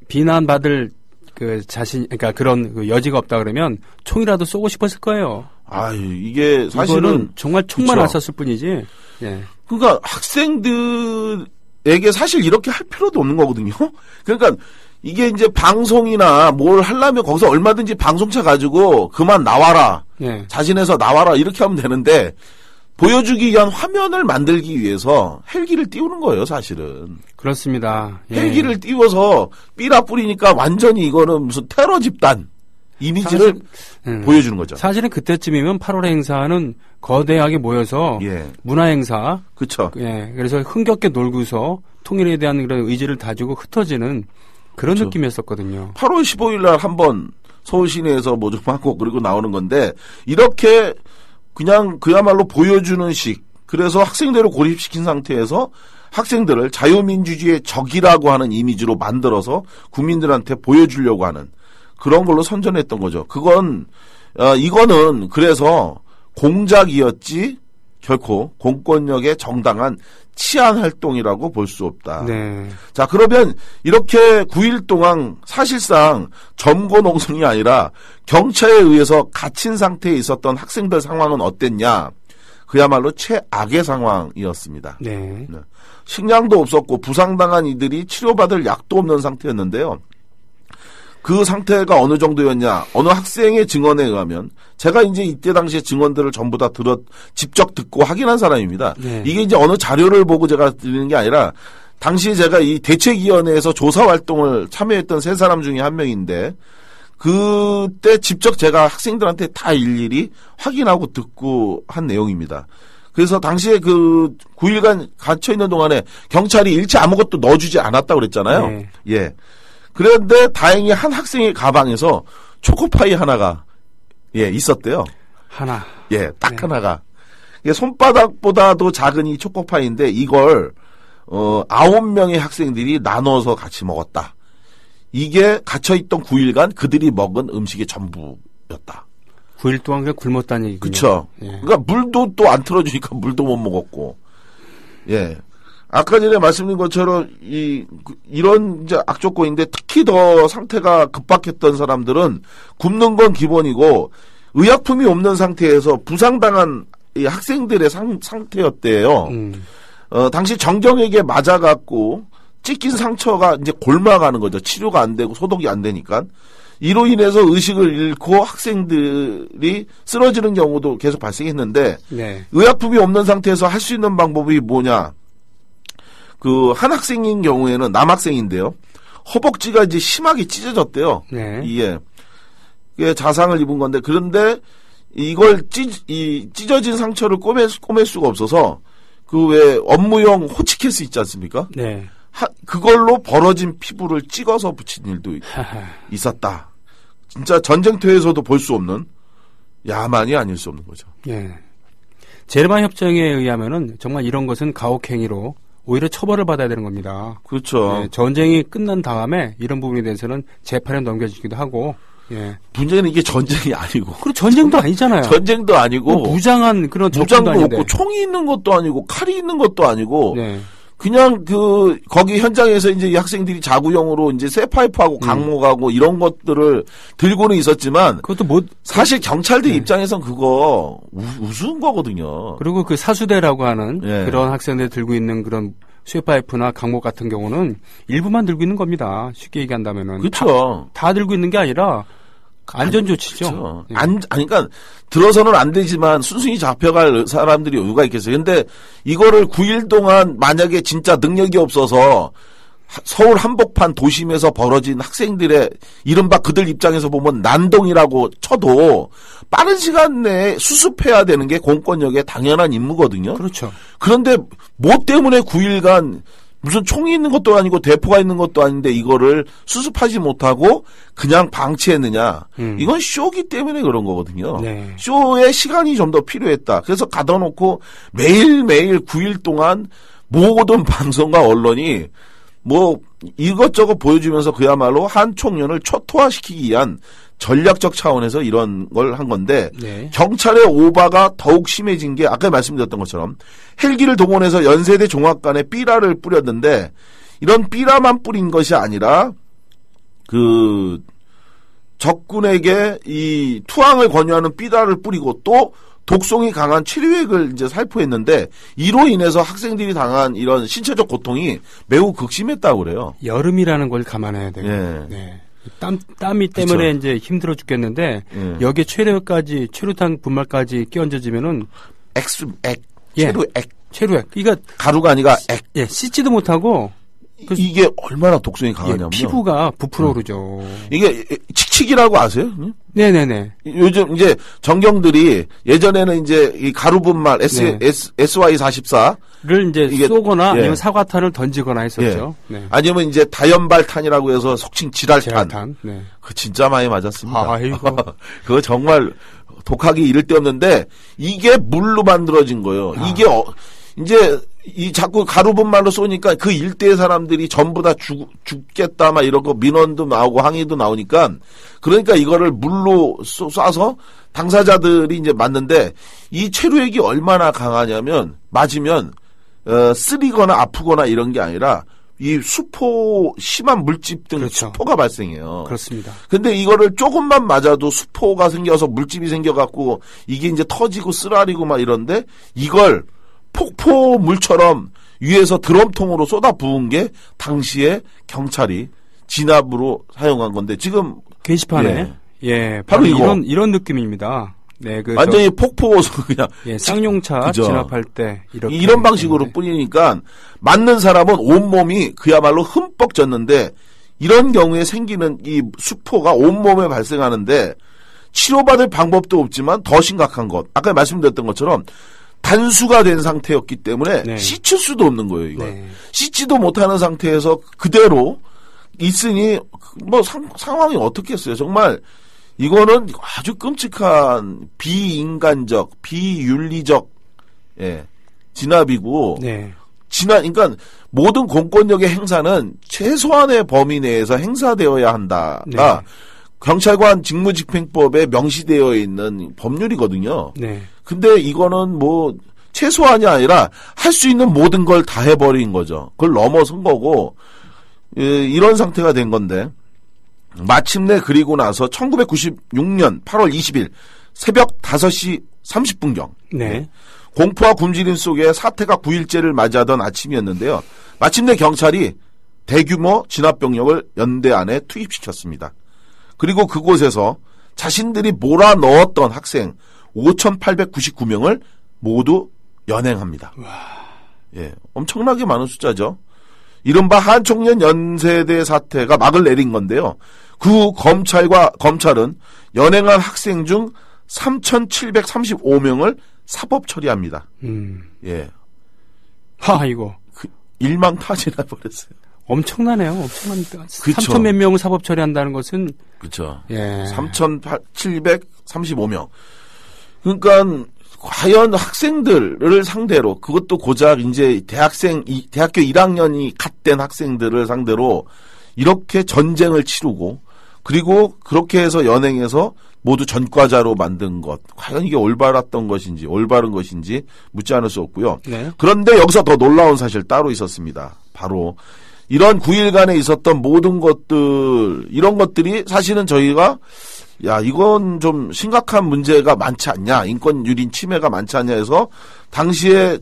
비난받을 그러니까 그런 그 여지가 없다 그러면 총이라도 쏘고 싶었을 거예요. 이게 사실은 정말 총만 안 쐈을 뿐이지. 예. 그러니까 학생들에게 사실 이렇게 할 필요도 없는 거거든요. 그러니까 이게 이제 방송이나 뭘 하려면 거기서 얼마든지 방송차 가지고 그만 나와라. 예. 자진해서 나와라. 이렇게 하면 되는데 보여주기 위한 화면을 만들기 위해서 헬기를 띄우는 거예요, 사실은. 그렇습니다. 예. 헬기를 띄워서 삐라 뿌리니까 완전히 이거는 무슨 테러 집단 이미지를 보여주는 거죠. 사실은 그때쯤이면 8월 행사는 거대하게 모여서 예. 문화 행사. 그렇죠. 예. 그래서 흥겹게 놀고서 통일에 대한 그런 의지를 다지고 흩어지는 그런 그쵸. 느낌이었었거든요. 8월 15일 날 한번 서울 시내에서 뭐 좀 하고 그리고 나오는 건데 이렇게 그냥 그야말로 보여주는 식. 그래서 학생들을 고립시킨 상태에서 학생들을 자유민주주의의 적이라고 하는 이미지로 만들어서 국민들한테 보여주려고 하는 그런 걸로 선전했던 거죠. 이거는 그래서 공작이었지 결코 공권력의 정당한 치안 활동이라고 볼 수 없다. 네. 자, 그러면 이렇게 9일 동안 사실상 점거 농성이 아니라 경찰에 의해서 갇힌 상태에 있었던 학생들 상황은 어땠냐? 그야말로 최악의 상황이었습니다. 네. 네. 식량도 없었고 부상당한 이들이 치료받을 약도 없는 상태였는데요. 그 상태가 어느 정도였냐? 어느 학생의 증언에 의하면 제가 이제 이때 당시에 증언들을 전부 다 직접 듣고 확인한 사람입니다. 네. 이게 이제 어느 자료를 보고 제가 드리는 게 아니라 당시에 제가 이 대책위원회에서 조사 활동을 참여했던 세 사람 중에 한 명인데 그때 직접 제가 학생들한테 다 일일이 확인하고 듣고 한 내용입니다. 그래서 당시에 그 9일간 갇혀있는 동안에 경찰이 일체 아무것도 넣어주지 않았다고 그랬잖아요. 네. 예. 그런데 다행히 한 학생의 가방에서 초코파이 하나가 있었대요. 하나. 예, 딱 하나가. 이게 손바닥보다도 작은 이 초코파이인데 이걸 9명의 학생들이 나눠서 같이 먹었다. 이게 갇혀있던 9일간 그들이 먹은 음식의 전부였다. 9일 동안 그냥 굶었다는 얘기군요. 그렇죠. 예. 그러니까 물도 또 안 틀어주니까 물도 못 먹었고. 예. 아까 전에 말씀드린 것처럼 이런 이제 악조건인데 특히 더 상태가 급박했던 사람들은 굶는 건 기본이고 의약품이 없는 상태에서 부상당한 이 학생들의 상태였대요. 당시 정경에게 맞아갖고 찢긴 상처가 이제 골마가는 거죠. 치료가 안 되고 소독이 안 되니까. 이로 인해서 의식을 잃고 학생들이 쓰러지는 경우도 계속 발생했는데 네. 의약품이 없는 상태에서 할 수 있는 방법이 뭐냐? 한 학생인 경우에는 남학생인데요. 허벅지가 이제 심하게 찢어졌대요. 네. 이게 자상을 입은 건데 그런데 이걸 찢어진 상처를 꼬맬 수가 없어서 그 왜 업무용 호치케스 있지 않습니까? 네. 그걸로 벌어진 피부를 찍어서 붙인 일도 있었다. 진짜 전쟁터에서도 볼 수 없는 야만이 아닐 수 없는 거죠. 예. 제르만 협정에 의하면은 정말 이런 것은 가혹행위로 오히려 처벌을 받아야 되는 겁니다. 그렇죠. 예, 전쟁이 끝난 다음에 이런 부분에 대해서는 재판에 넘겨지기도 하고. 예. 문제는 이게 전쟁이 아니고. 그리고 전쟁도 아니잖아요. 전쟁도 아니고. 뭐 무장한 그런 무장도 아닌데. 없고 총이 있는 것도 아니고 칼이 있는 것도 아니고. 네. 그냥 거기 현장에서 이제 이 학생들이 자구용으로 이제 쇠파이프하고 강목하고 이런 것들을 들고는 있었지만. 그것도 뭐. 사실 경찰들 입장에선 그거 우스운 거거든요. 그리고 그 사수대라고 하는 예. 그런 학생들 들고 있는 그런 쇠파이프나 강목 같은 경우는 일부만 들고 있는 겁니다. 쉽게 얘기한다면은. 그렇죠. 다 들고 있는 게 아니라 안전조치죠. 그렇죠. 예. 그러니까 들어서는 안 되지만 순순히 잡혀갈 사람들이 누가 있겠어요. 근데 이거를 9일 동안 만약에 진짜 능력이 없어서 서울 한복판 도심에서 벌어진 학생들의 이른바 그들 입장에서 보면 난동이라고 쳐도 빠른 시간 내에 수습해야 되는 게 공권력의 당연한 임무거든요. 그렇죠. 그런데 뭐 때문에 9일간 무슨 총이 있는 것도 아니고 대포가 있는 것도 아닌데 이거를 수습하지 못하고 그냥 방치했느냐. 이건 쇼기 때문에 그런 거거든요. 네. 쇼에 시간이 좀 더 필요했다. 그래서 가둬놓고 매일매일 9일 동안 모든 방송과 언론이 뭐 이것저것 보여주면서 그야말로 한 총련을 초토화시키기 위한 전략적 차원에서 이런 걸 한 건데 네. 경찰의 오바가 더욱 심해진 게 아까 말씀드렸던 것처럼 헬기를 동원해서 연세대 종합관에 삐라를 뿌렸는데 이런 삐라만 뿌린 것이 아니라 그 적군에게 이 투항을 권유하는 삐라를 뿌리고 또 독성이 강한 치료액을 이제 살포했는데 이로 인해서 학생들이 당한 이런 신체적 고통이 매우 극심했다고 그래요. 여름이라는 걸 감안해야 돼요. 예. 네. 땀이 때문에 그쵸. 이제 힘들어 죽겠는데 예. 여기에 최루탄 분말까지 끼얹어지면은 체류액. 체류액. 그러니까 가루가 아니라 액. 예, 씻지도 못하고 이게 얼마나 독성이 강하냐면 피부가 부풀어 오르죠. 이게 칙칙이라고 아세요? 네네네. 요즘 이제 전경들이 예전에는 이제 이 가루분말 SY44를 이제 이게, 쏘거나 예. 아니면 사과탄을 던지거나 했었죠. 네. 아니면 이제 다연발탄이라고 해서 속칭 지랄탄. 네. 그 진짜 많이 맞았습니다. 아이고. 그거 정말 독하기 이를 데 없는데 이게 물로 만들어진 거예요. 이게 이제 이 자꾸 가루분말로 쏘니까 그 일대의 사람들이 전부 다 죽겠다 막 이런 거 민원도 나오고 항의도 나오니까 그러니까 이거를 물로 쏴서 당사자들이 이제 맞는데 이 체류액이 얼마나 강하냐면 맞으면 쓰리거나 아프거나 이런 게 아니라 이 수포 심한 물집 등 그렇죠. 수포가 발생해요. 그렇습니다. 근데 이거를 조금만 맞아도 수포가 생겨서 물집이 생겨갖고 이게 이제 터지고 쓰라리고 막 이런데 이걸 폭포물처럼 위에서 드럼통으로 쏟아 부은 게 당시에 경찰이 진압으로 사용한 건데 지금 게시판에 예, 바로 이거. 이런 느낌입니다. 네, 그 완전히 폭포 그냥 예, 쌍용차 그죠. 진압할 때 이렇게 이런 방식으로 뿌리니까 맞는 사람은 온몸이 그야말로 흠뻑 젖는데 이런 경우에 생기는 이 수포가 온몸에 발생하는데 치료받을 방법도 없지만 더 심각한 것 아까 말씀드렸던 것처럼 단수가 된 상태였기 때문에 네. 씻을 수도 없는 거예요. 이걸 네. 씻지도 못하는 상태에서 그대로 있으니 뭐 상황이 어떻겠어요. 정말 이거는 아주 끔찍한 비인간적, 비윤리적 진압이고 네. 그러니까 모든 공권력의 행사는 최소한의 범위 내에서 행사되어야 한다가 네. 경찰관 직무집행법에 명시되어 있는 법률이거든요. 네. 근데 이거는 뭐 최소한이 아니라 할 수 있는 모든 걸 다 해버린 거죠. 그걸 넘어선 거고 이런 상태가 된 건데 마침내 그리고 나서 1996년 8월 20일 새벽 5시 30분경 네. 공포와 굶주림 속에 사태가 9일째를 맞이하던 아침이었는데요. 마침내 경찰이 대규모 진압병력을 연대 안에 투입시켰습니다. 그리고 그곳에서 자신들이 몰아넣었던 학생 5,899명을 모두 연행합니다. 예, 엄청나게 많은 숫자죠. 이른바 한총련 연세대 사태가 막을 내린 건데요. 그 검찰은 연행한 학생 중 3,735명을 사법 처리합니다. 예. 이거. 일망타진해 버렸어요. 엄청나네요. 엄청납니다. 그쵸. 3천 몇 명을 사법 처리한다는 것은. 그렇죠. 예. 3,735명. 그러니까 과연 학생들을 상대로 그것도 고작 이제 대학교 1학년이 갓 된 학생들을 상대로 이렇게 전쟁을 치르고 그리고 그렇게 해서 연행해서 모두 전과자로 만든 것. 과연 이게 올바른 것인지 묻지 않을 수 없고요. 네. 그런데 여기서 더 놀라운 사실 따로 있었습니다. 바로 이런 9일간에 있었던 모든 것들, 이런 것들이 사실은 저희가 이건 좀 심각한 문제가 많지 않냐, 인권 유린 침해가 많지 않냐 해서 당시에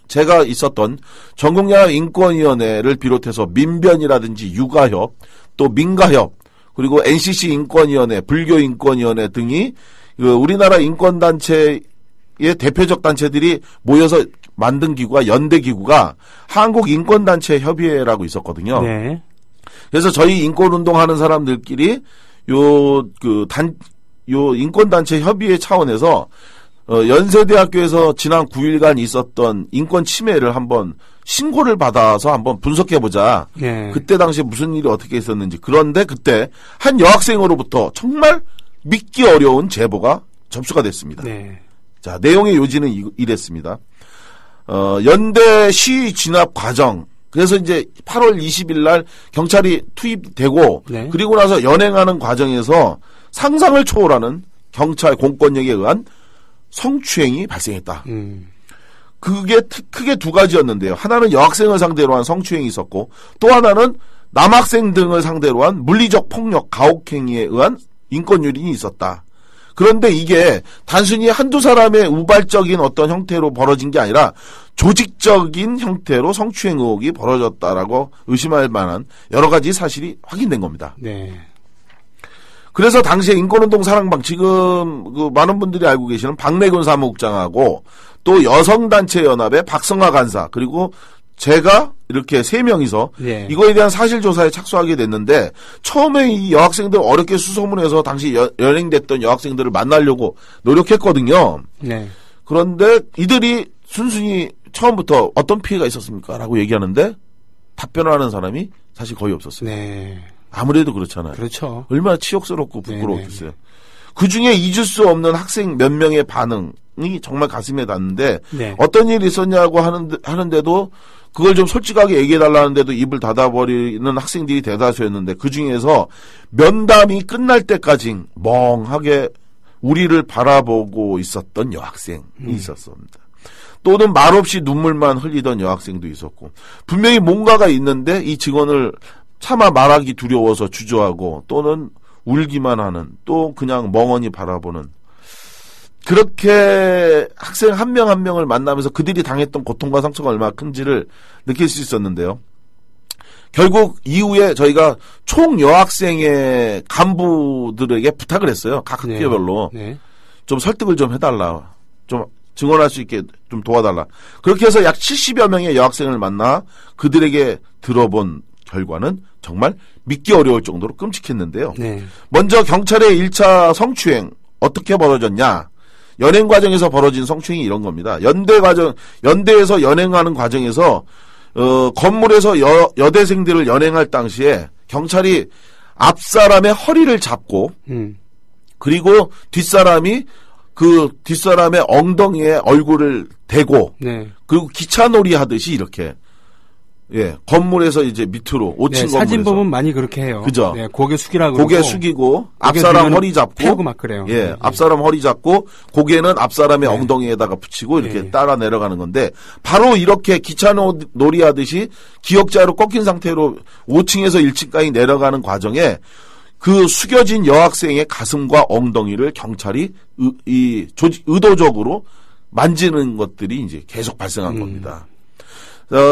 제가 있었던 전국연합 인권위원회를 비롯해서 민변이라든지 육아협, 또 민가협, 그리고 NCC 인권위원회, 불교인권위원회 등이 우리나라 인권단체의 대표적 단체들이 모여서 만든 기구가 연대기구가 한국인권단체협의회라고 있었거든요. 네. 그래서 저희 인권운동 하는 사람들끼리 요 인권단체 협의회 차원에서 연세대학교에서 지난 9일간 있었던 인권 침해를 한번 신고를 받아서 한번 분석해보자. 네. 그때 당시에 무슨 일이 어떻게 있었는지. 그런데 그때 한 여학생으로부터 정말 믿기 어려운 제보가 접수가 됐습니다. 네. 자, 내용의 요지는 이랬습니다. 연대 시위 진압 과정. 그래서 이제 8월 20일 날 경찰이 투입되고 네. 그리고 나서 연행하는 과정에서 상상을 초월하는 경찰 공권력에 의한 성추행이 발생했다. 그게 크게 두 가지였는데요. 하나는 여학생을 상대로 한 성추행이 있었고 또 하나는 남학생 등을 상대로 한 물리적 폭력, 가혹행위에 의한 인권유린이 있었다. 그런데 이게 단순히 한두 사람의 우발적인 어떤 형태로 벌어진 게 아니라 조직적인 형태로 성추행 의혹이 벌어졌다라고 의심할 만한 여러 가지 사실이 확인된 겁니다. 네. 그래서 당시에 인권운동 사랑방, 지금 많은 분들이 알고 계시는 박래균 사무국장하고 또 여성단체연합의 박성화 간사, 그리고 제가 이렇게 3명이서 네. 이거에 대한 사실조사에 착수하게 됐는데 처음에 이 여학생들 어렵게 수소문해서 당시 연행됐던 여학생들을 만나려고 노력했거든요. 네. 그런데 이들이 순순히 처음부터 어떤 피해가 있었습니까? 라고 얘기하는데 답변하는 사람이 사실 거의 없었어요. 네. 아무래도 그렇잖아요. 그렇죠. 얼마나 치욕스럽고 부끄러웠겠어요. 네네. 그중에 잊을 수 없는 학생 몇 명의 반응이 정말 가슴에 닿는데 네. 어떤 일이 있었냐고 하는데도 그걸 좀 솔직하게 얘기해달라는데도 입을 닫아버리는 학생들이 대다수였는데 그중에서 면담이 끝날 때까지 멍하게 우리를 바라보고 있었던 여학생이 있었습니다. 또는 말없이 눈물만 흘리던 여학생도 있었고 분명히 뭔가가 있는데 이 증언을 차마 말하기 두려워서 주저하고 또는 울기만 하는 또 그냥 멍하니 바라보는 그렇게 학생 한 명 한 명을 만나면서 그들이 당했던 고통과 상처가 얼마나 큰지를 느낄 수 있었는데요. 결국 이후에 저희가 총 여학생의 간부들에게 부탁을 했어요. 각 학교별로. 네. 좀 설득을 좀 해달라. 좀 증언할 수 있게 좀 도와달라. 그렇게 해서 약 70여 명의 여학생을 만나 그들에게 들어본 결과는 정말 믿기 어려울 정도로 끔찍했는데요. 네. 먼저 경찰의 1차 성추행 어떻게 벌어졌냐? 연행 과정에서 벌어진 성추행이 이런 겁니다. 연대에서 연행하는 과정에서 건물에서 여대생들을 연행할 당시에 경찰이 앞사람의 허리를 잡고 그리고 뒷사람의 엉덩이에 얼굴을 대고 네. 그리고 기차놀이 하듯이 이렇게 건물에서 이제 밑으로 5층 건물에서 사진 보면 많이 그렇게 해요. 그죠? 네, 고개 숙이라고 고개 숙이고 앞사람 허리 잡고 패고 막 그래요. 앞사람 허리 잡고 고개는 앞사람의 엉덩이에다가 붙이고 이렇게 따라 내려가는 건데 바로 이렇게 기차놀이 하듯이 기역자로 꺾인 상태로 5층에서 1층까지 내려가는 과정에 그 숙여진 여학생의 가슴과 엉덩이를 경찰이 의도적으로 만지는 것들이 이제 계속 발생한 겁니다.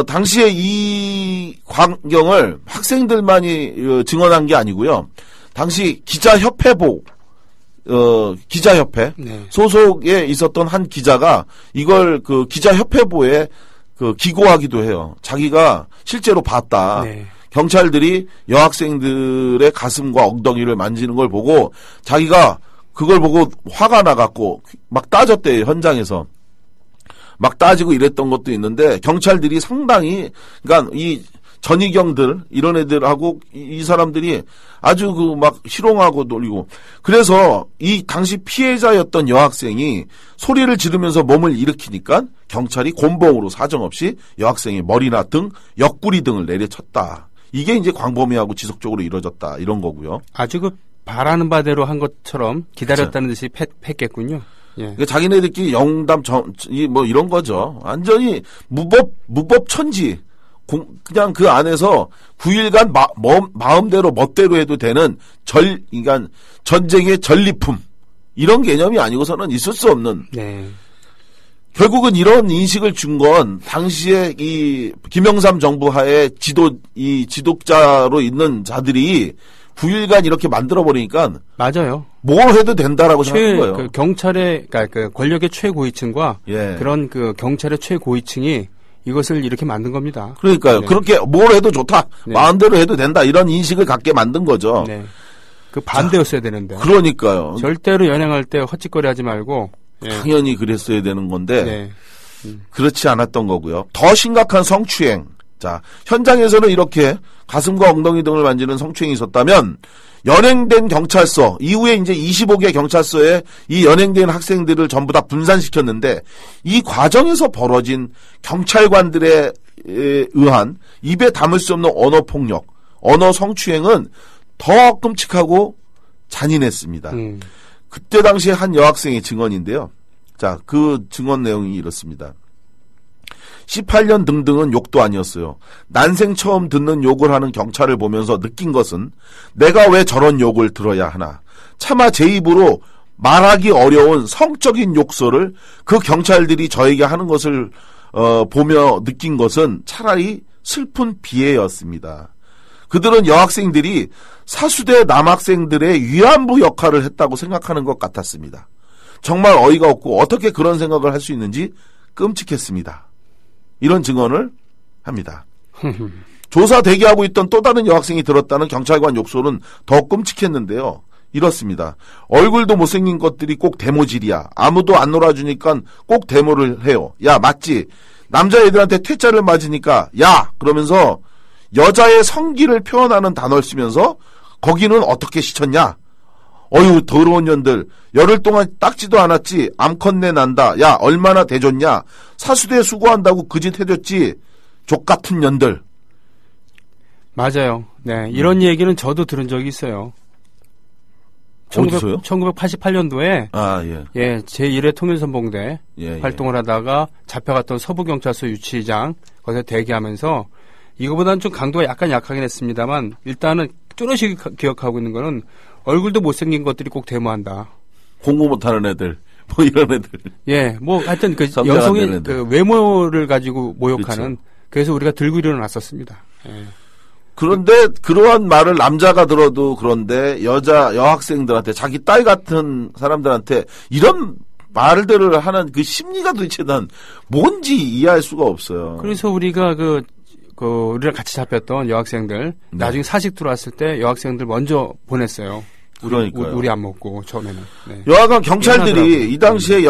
당시에 이 광경을 학생들만이 증언한 게 아니고요. 당시 기자협회 네. 소속에 있었던 한 기자가 이걸 그 기자협회보에 기고하기도 해요. 자기가 실제로 봤다. 네. 경찰들이 여학생들의 가슴과 엉덩이를 만지는 걸 보고 자기가 그걸 보고 화가 나갖고 막 따졌대요, 현장에서. 막 따지고 이랬던 것도 있는데, 경찰들이 상당히, 그러니까 이 전희경들, 이런 애들하고 이 사람들이 아주 그 막 희롱하고 놀리고, 그래서 이 당시 피해자였던 여학생이 소리를 지르면서 몸을 일으키니까 경찰이 곤봉으로 사정없이 여학생의 머리나 등, 옆구리 등을 내려쳤다. 이게 이제 광범위하고 지속적으로 이루어졌다. 이런 거고요. 아주 그 바라는 바대로 한 것처럼 기다렸다는 듯이 팼겠군요. 예. 그러니까 자기네들끼리 영담 뭐 이런 거죠. 완전히 무법 천지. 그냥 그 안에서 9일간 마음대로 멋대로 해도 되는 그러니까 전쟁의 전리품 이런 개념이 아니고서는 있을 수 없는. 네. 결국은 이런 인식을 준 건 당시에 이 김영삼 정부 하에 지도자로 있는 자들이 9일간 이렇게 만들어 버리니까 맞아요. 뭘 해도 된다라고 생각한 거예요. 그 경찰의 그러니까 그 권력의 최고위층과 예. 그런 그 경찰의 최고위층이 이것을 이렇게 만든 겁니다. 그러니까요. 네. 그렇게 뭘 해도 좋다. 네. 마음대로 해도 된다. 이런 인식을 갖게 만든 거죠. 네. 그 반대였어야 되는데. 그러니까요. 절대로 연행할 때 헛짓거리하지 말고. 예. 당연히 그랬어야 되는 건데 네. 그렇지 않았던 거고요. 더 심각한 성추행. 자, 현장에서는 이렇게 가슴과 엉덩이 등을 만지는 성추행이 있었다면 연행된 경찰서 이후에 이제 25개 경찰서에 이 연행된 학생들을 전부 다 분산시켰는데 이 과정에서 벌어진 경찰관들에 의한 입에 담을 수 없는 언어 폭력, 언어 성추행은 더 끔찍하고 잔인했습니다. 그때 당시에 한 여학생의 증언인데요. 자, 그 증언 내용이 이렇습니다. 18년 등등은 욕도 아니었어요. 난생 처음 듣는 욕을 하는 경찰을 보면서 느낀 것은 내가 왜 저런 욕을 들어야 하나. 차마 제 입으로 말하기 어려운 성적인 욕설을 그 경찰들이 저에게 하는 것을 보며 느낀 것은 차라리 슬픈 비애였습니다. 그들은 여학생들이 사수대 남학생들의 위안부 역할을 했다고 생각하는 것 같았습니다. 정말 어이가 없고 어떻게 그런 생각을 할 수 있는지 끔찍했습니다. 이런 증언을 합니다. 조사 대기하고 있던 또 다른 여학생이 들었다는 경찰관 욕설은 더 끔찍했는데요. 이렇습니다. 얼굴도 못생긴 것들이 꼭 데모질이야. 아무도 안 놀아주니까 꼭 데모를 해요. 야, 맞지? 남자애들한테 퇴짜를 맞으니까 야! 그러면서 여자의 성기를 표현하는 단어를 쓰면서 거기는 어떻게 시쳤냐? 어휴, 더러운 년들. 열흘 동안 닦지도 않았지. 암컷내 난다. 야, 얼마나 대줬냐. 사수대에 수고한다고 그 짓 해줬지. 족같은 년들. 맞아요. 네, 이런 얘기는 저도 들은 적이 있어요. 어디서요? 1988년도에 아, 예. 예, 제1회 통일선봉대 예, 활동을 하다가 잡혀갔던 서부경찰서 유치장 거기서 대기하면서 이거보다는 좀 강도가 약간 약하긴 했습니다만 일단은 뚜렷이 기억하고 있는 거는 얼굴도 못생긴 것들이 꼭 데모한다. 공부 못하는 애들, 뭐 이런 애들. 예, 뭐 하여튼 그 점잖은 여성의 애들. 그 외모를 가지고 모욕하는 그렇죠. 그래서 우리가 들고 일어났었습니다. 예. 그런데 그러한 말을 남자가 들어도 그런데 여학생들한테 자기 딸 같은 사람들한테 이런 말들을 하는 그 심리가 도대체 난 뭔지 이해할 수가 없어요. 그래서 우리가 우리랑 같이 잡혔던 여학생들 네. 나중에 사직 들어왔을 때 여학생들 먼저 보냈어요. 그러니까요. 우리 안 먹고 처음에는. 네. 여하간 경찰들이 미안하더라고요. 이 당시에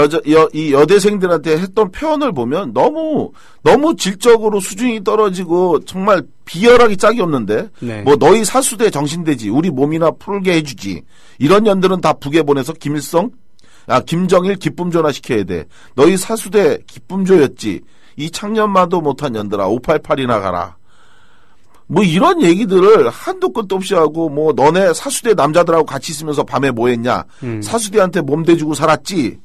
이 여대생들한테 했던 표현을 보면 너무 질적으로 수준이 떨어지고 정말 비열하기 짝이 없는데 네. 뭐 너희 사수대 정신되지 우리 몸이나 풀게 해주지 이런 년들은 다 북에 보내서 김정일 기쁨조나 시켜야 돼. 너희 사수대 기쁨조였지. 이 창년만도 못한 년들아 588이나 가라. 뭐 이런 얘기들을 한도 끝도 없이 하고 뭐 너네 사수대 남자들하고 같이 있으면서 밤에 뭐 했냐. 사수대한테 몸 대주고 살았지.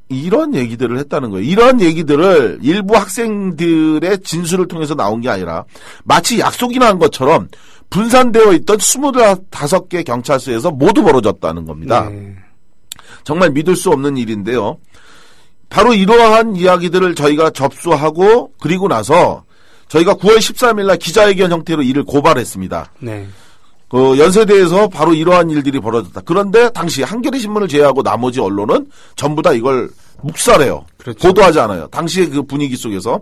이런 얘기들을 했다는 거예요. 이런 얘기들을 일부 학생들의 진술을 통해서 나온 게 아니라 마치 약속이 난 것처럼 분산되어 있던 25개 경찰서에서 모두 벌어졌다는 겁니다. 네. 정말 믿을 수 없는 일인데요. 바로 이러한 이야기들을 저희가 접수하고 그리고 나서 저희가 9월 13일 날 기자회견 형태로 이를 고발했습니다. 네. 연세대에서 바로 이러한 일들이 벌어졌다. 그런데 당시 한겨레 신문을 제외하고 나머지 언론은 전부 다 이걸 묵살해요. 그렇죠. 보도하지 않아요. 당시의 그 분위기 속에서.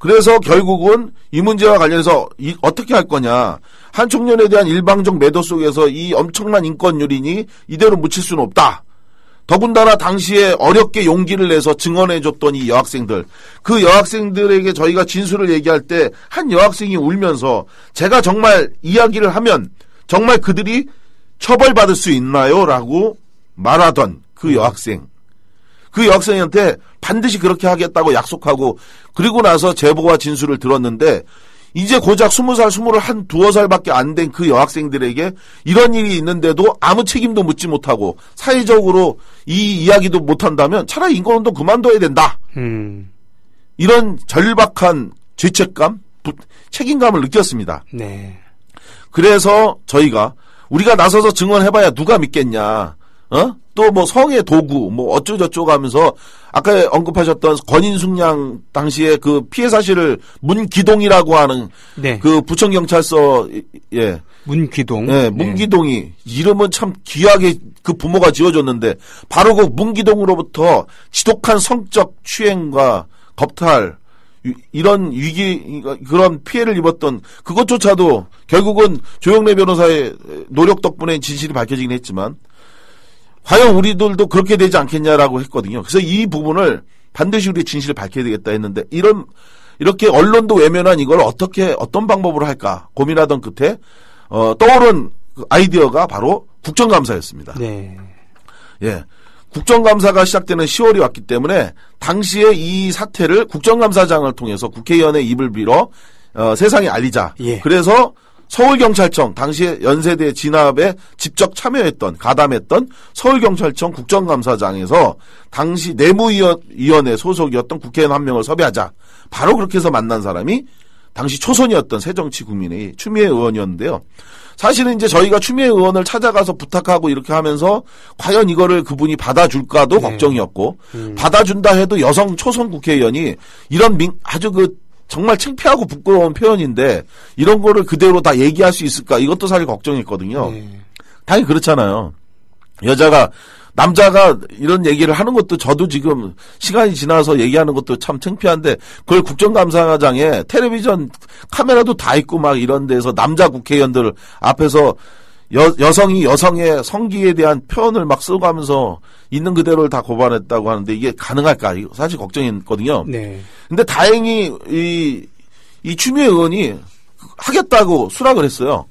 그래서 결국은 이 문제와 관련해서 어떻게 할 거냐. 한 청년에 대한 일방적 매도 속에서 이 엄청난 인권 유린이 이대로 묻힐 수는 없다. 더군다나 당시에 어렵게 용기를 내서 증언해줬던 이 여학생들, 그 여학생들에게 저희가 진술을 얘기할 때 한 여학생이 울면서 제가 정말 이야기를 하면 정말 그들이 처벌받을 수 있나요? 라고 말하던 그 여학생. 그 여학생한테 반드시 그렇게 하겠다고 약속하고 그리고 나서 제보와 진술을 들었는데 이제 고작 20살, 21, 2살밖에 안 된 그 여학생들에게 이런 일이 있는데도 아무 책임도 묻지 못하고 사회적으로 이 이야기도 못한다면 차라리 인권운동 그만둬야 된다. 이런 절박한 죄책감, 책임감을 느꼈습니다. 네. 그래서 저희가 우리가 나서서 증언해봐야 누가 믿겠냐. 또 뭐 성의 도구, 뭐 어쩌고저쩌고 하면서 아까 언급하셨던 권인숙 양 당시에 그 피해 사실을 문기동이라고 하는 네. 그 부천경찰서, 예. 문기동. 예, 문기동이 이름은 참 귀하게 그 부모가 지어줬는데 바로 그 문기동으로부터 지독한 성적 추행과 겁탈, 이런 위기, 그런 피해를 입었던 그것조차도 결국은 조영래 변호사의 노력 덕분에 진실이 밝혀지긴 했지만 과연 우리들도 그렇게 되지 않겠냐라고 했거든요. 그래서 이 부분을 반드시 우리 진실을 밝혀야 되겠다 했는데 이렇게 언론도 외면한 이걸 어떤 방법으로 할까 고민하던 끝에 떠오른 그 아이디어가 바로 국정감사였습니다. 네. 예. 국정감사가 시작되는 10월이 왔기 때문에 당시에 이 사태를 국정감사장을 통해서 국회의원의 입을 빌어 세상에 알리자. 예. 그래서 서울경찰청 당시에 연세대 진압에 직접 참여했던 가담했던 서울경찰청 국정감사장에서 당시 내무위원회 소속이었던 국회의원 한 명을 섭외하자. 바로 그렇게 해서 만난 사람이 당시 초선이었던 새정치국민의 추미애 의원이었는데요. 사실은 이제 저희가 추미애 의원을 찾아가서 부탁하고 이렇게 하면서 과연 이거를 그분이 받아줄까도 네. 걱정이었고 받아준다 해도 여성 초선 국회의원이 이런 아주 정말 창피하고 부끄러운 표현인데 이런 거를 그대로 다 얘기할 수 있을까 이것도 사실 걱정했거든요. 네. 당연히 그렇잖아요. 남자가 이런 얘기를 하는 것도 저도 지금 시간이 지나서 얘기하는 것도 참 창피한데 그걸 국정감사장에 텔레비전 카메라도 다 있고 막 이런 데서 남자 국회의원들 앞에서 여성이 여성의 성기에 대한 표현을 막 쓰고 하면서 있는 그대로를 다 고발했다고 하는데 이게 가능할까? 이거 사실 걱정했거든요. 네. 근데 다행히 이 추미애 의원이 하겠다고 수락을 했어요.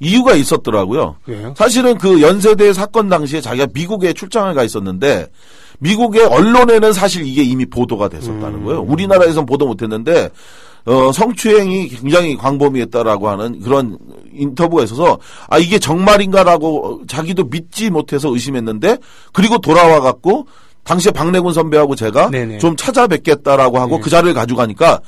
이유가 있었더라고요. 왜요? 사실은 그 연세대 사건 당시에 자기가 미국에 출장을 가 있었는데 미국의 언론에는 사실 이게 이미 보도가 됐었다는 거예요. 우리나라에선 보도 못했는데 성추행이 굉장히 광범위했다라고 하는 그런 인터뷰가 있어서 이게 정말인가라고 자기도 믿지 못해서 의심했는데 그리고 돌아와 갖고 당시에 박래군 선배하고 제가 네네. 좀 찾아뵙겠다라고 하고 네. 그 자리를 가져가니까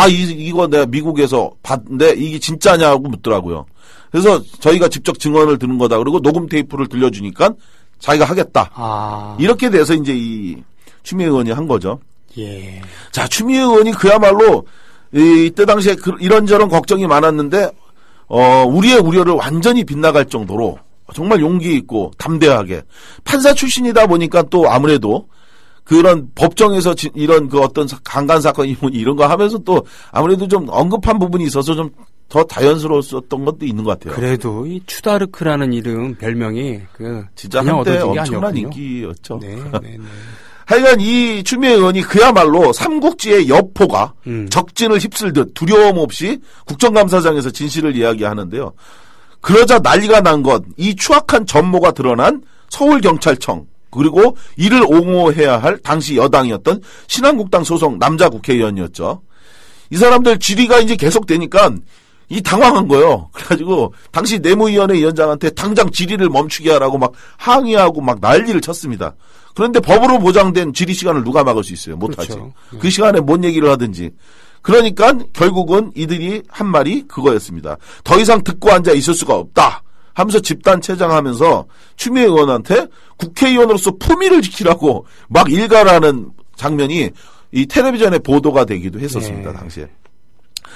이거 내가 미국에서 봤는데 이게 진짜냐고 묻더라고요. 그래서 저희가 직접 증언을 듣는 거다. 그리고 녹음 테이프를 들려주니까 자기가 하겠다. 이렇게 돼서 이제 이 추미애 의원이 한 거죠. 예. 자, 추미애 의원이 그야말로 이때 당시에 이런저런 걱정이 많았는데 우리의 우려를 완전히 빗나갈 정도로 정말 용기 있고 담대하게 판사 출신이다 보니까 또 아무래도 그런 법정에서 이런 그 어떤 강간 사건 이런 거 하면서 또 아무래도 좀 언급한 부분이 있어서 좀 더 자연스러웠던 것도 있는 것 같아요. 그래도 이 추다르크라는 이름 별명이 진짜 그냥 한때 얻어진 게 엄청난 아니었군요. 인기였죠. 네. 하여간 이 추미애 의원이 그야말로 삼국지의 여포가 적진을 휩쓸듯 두려움 없이 국정감사장에서 진실을 이야기하는데요. 그러자 난리가 난 것, 이 추악한 전모가 드러난 서울경찰청 그리고 이를 옹호해야 할 당시 여당이었던 신한국당 소속 남자 국회의원이었죠. 이 사람들 질의가 이제 계속되니까 이 당황한 거예요. 그래가지고 당시 내무위원회 위원장한테 당장 질의를 멈추게 하라고 막 항의하고 막 난리를 쳤습니다. 그런데 법으로 보장된 질의 시간을 누가 막을 수 있어요? 못하지. 그렇죠. 그 시간에 뭔 얘기를 하든지. 그러니까 결국은 이들이 한 말이 그거였습니다. 더 이상 듣고 앉아 있을 수가 없다 하면서 집단 체장하면서 추미애 의원한테 국회의원으로서 품위를 지키라고 막 일갈하는 장면이 이 텔레비전에 보도가 되기도 했었습니다. 네. 당시에.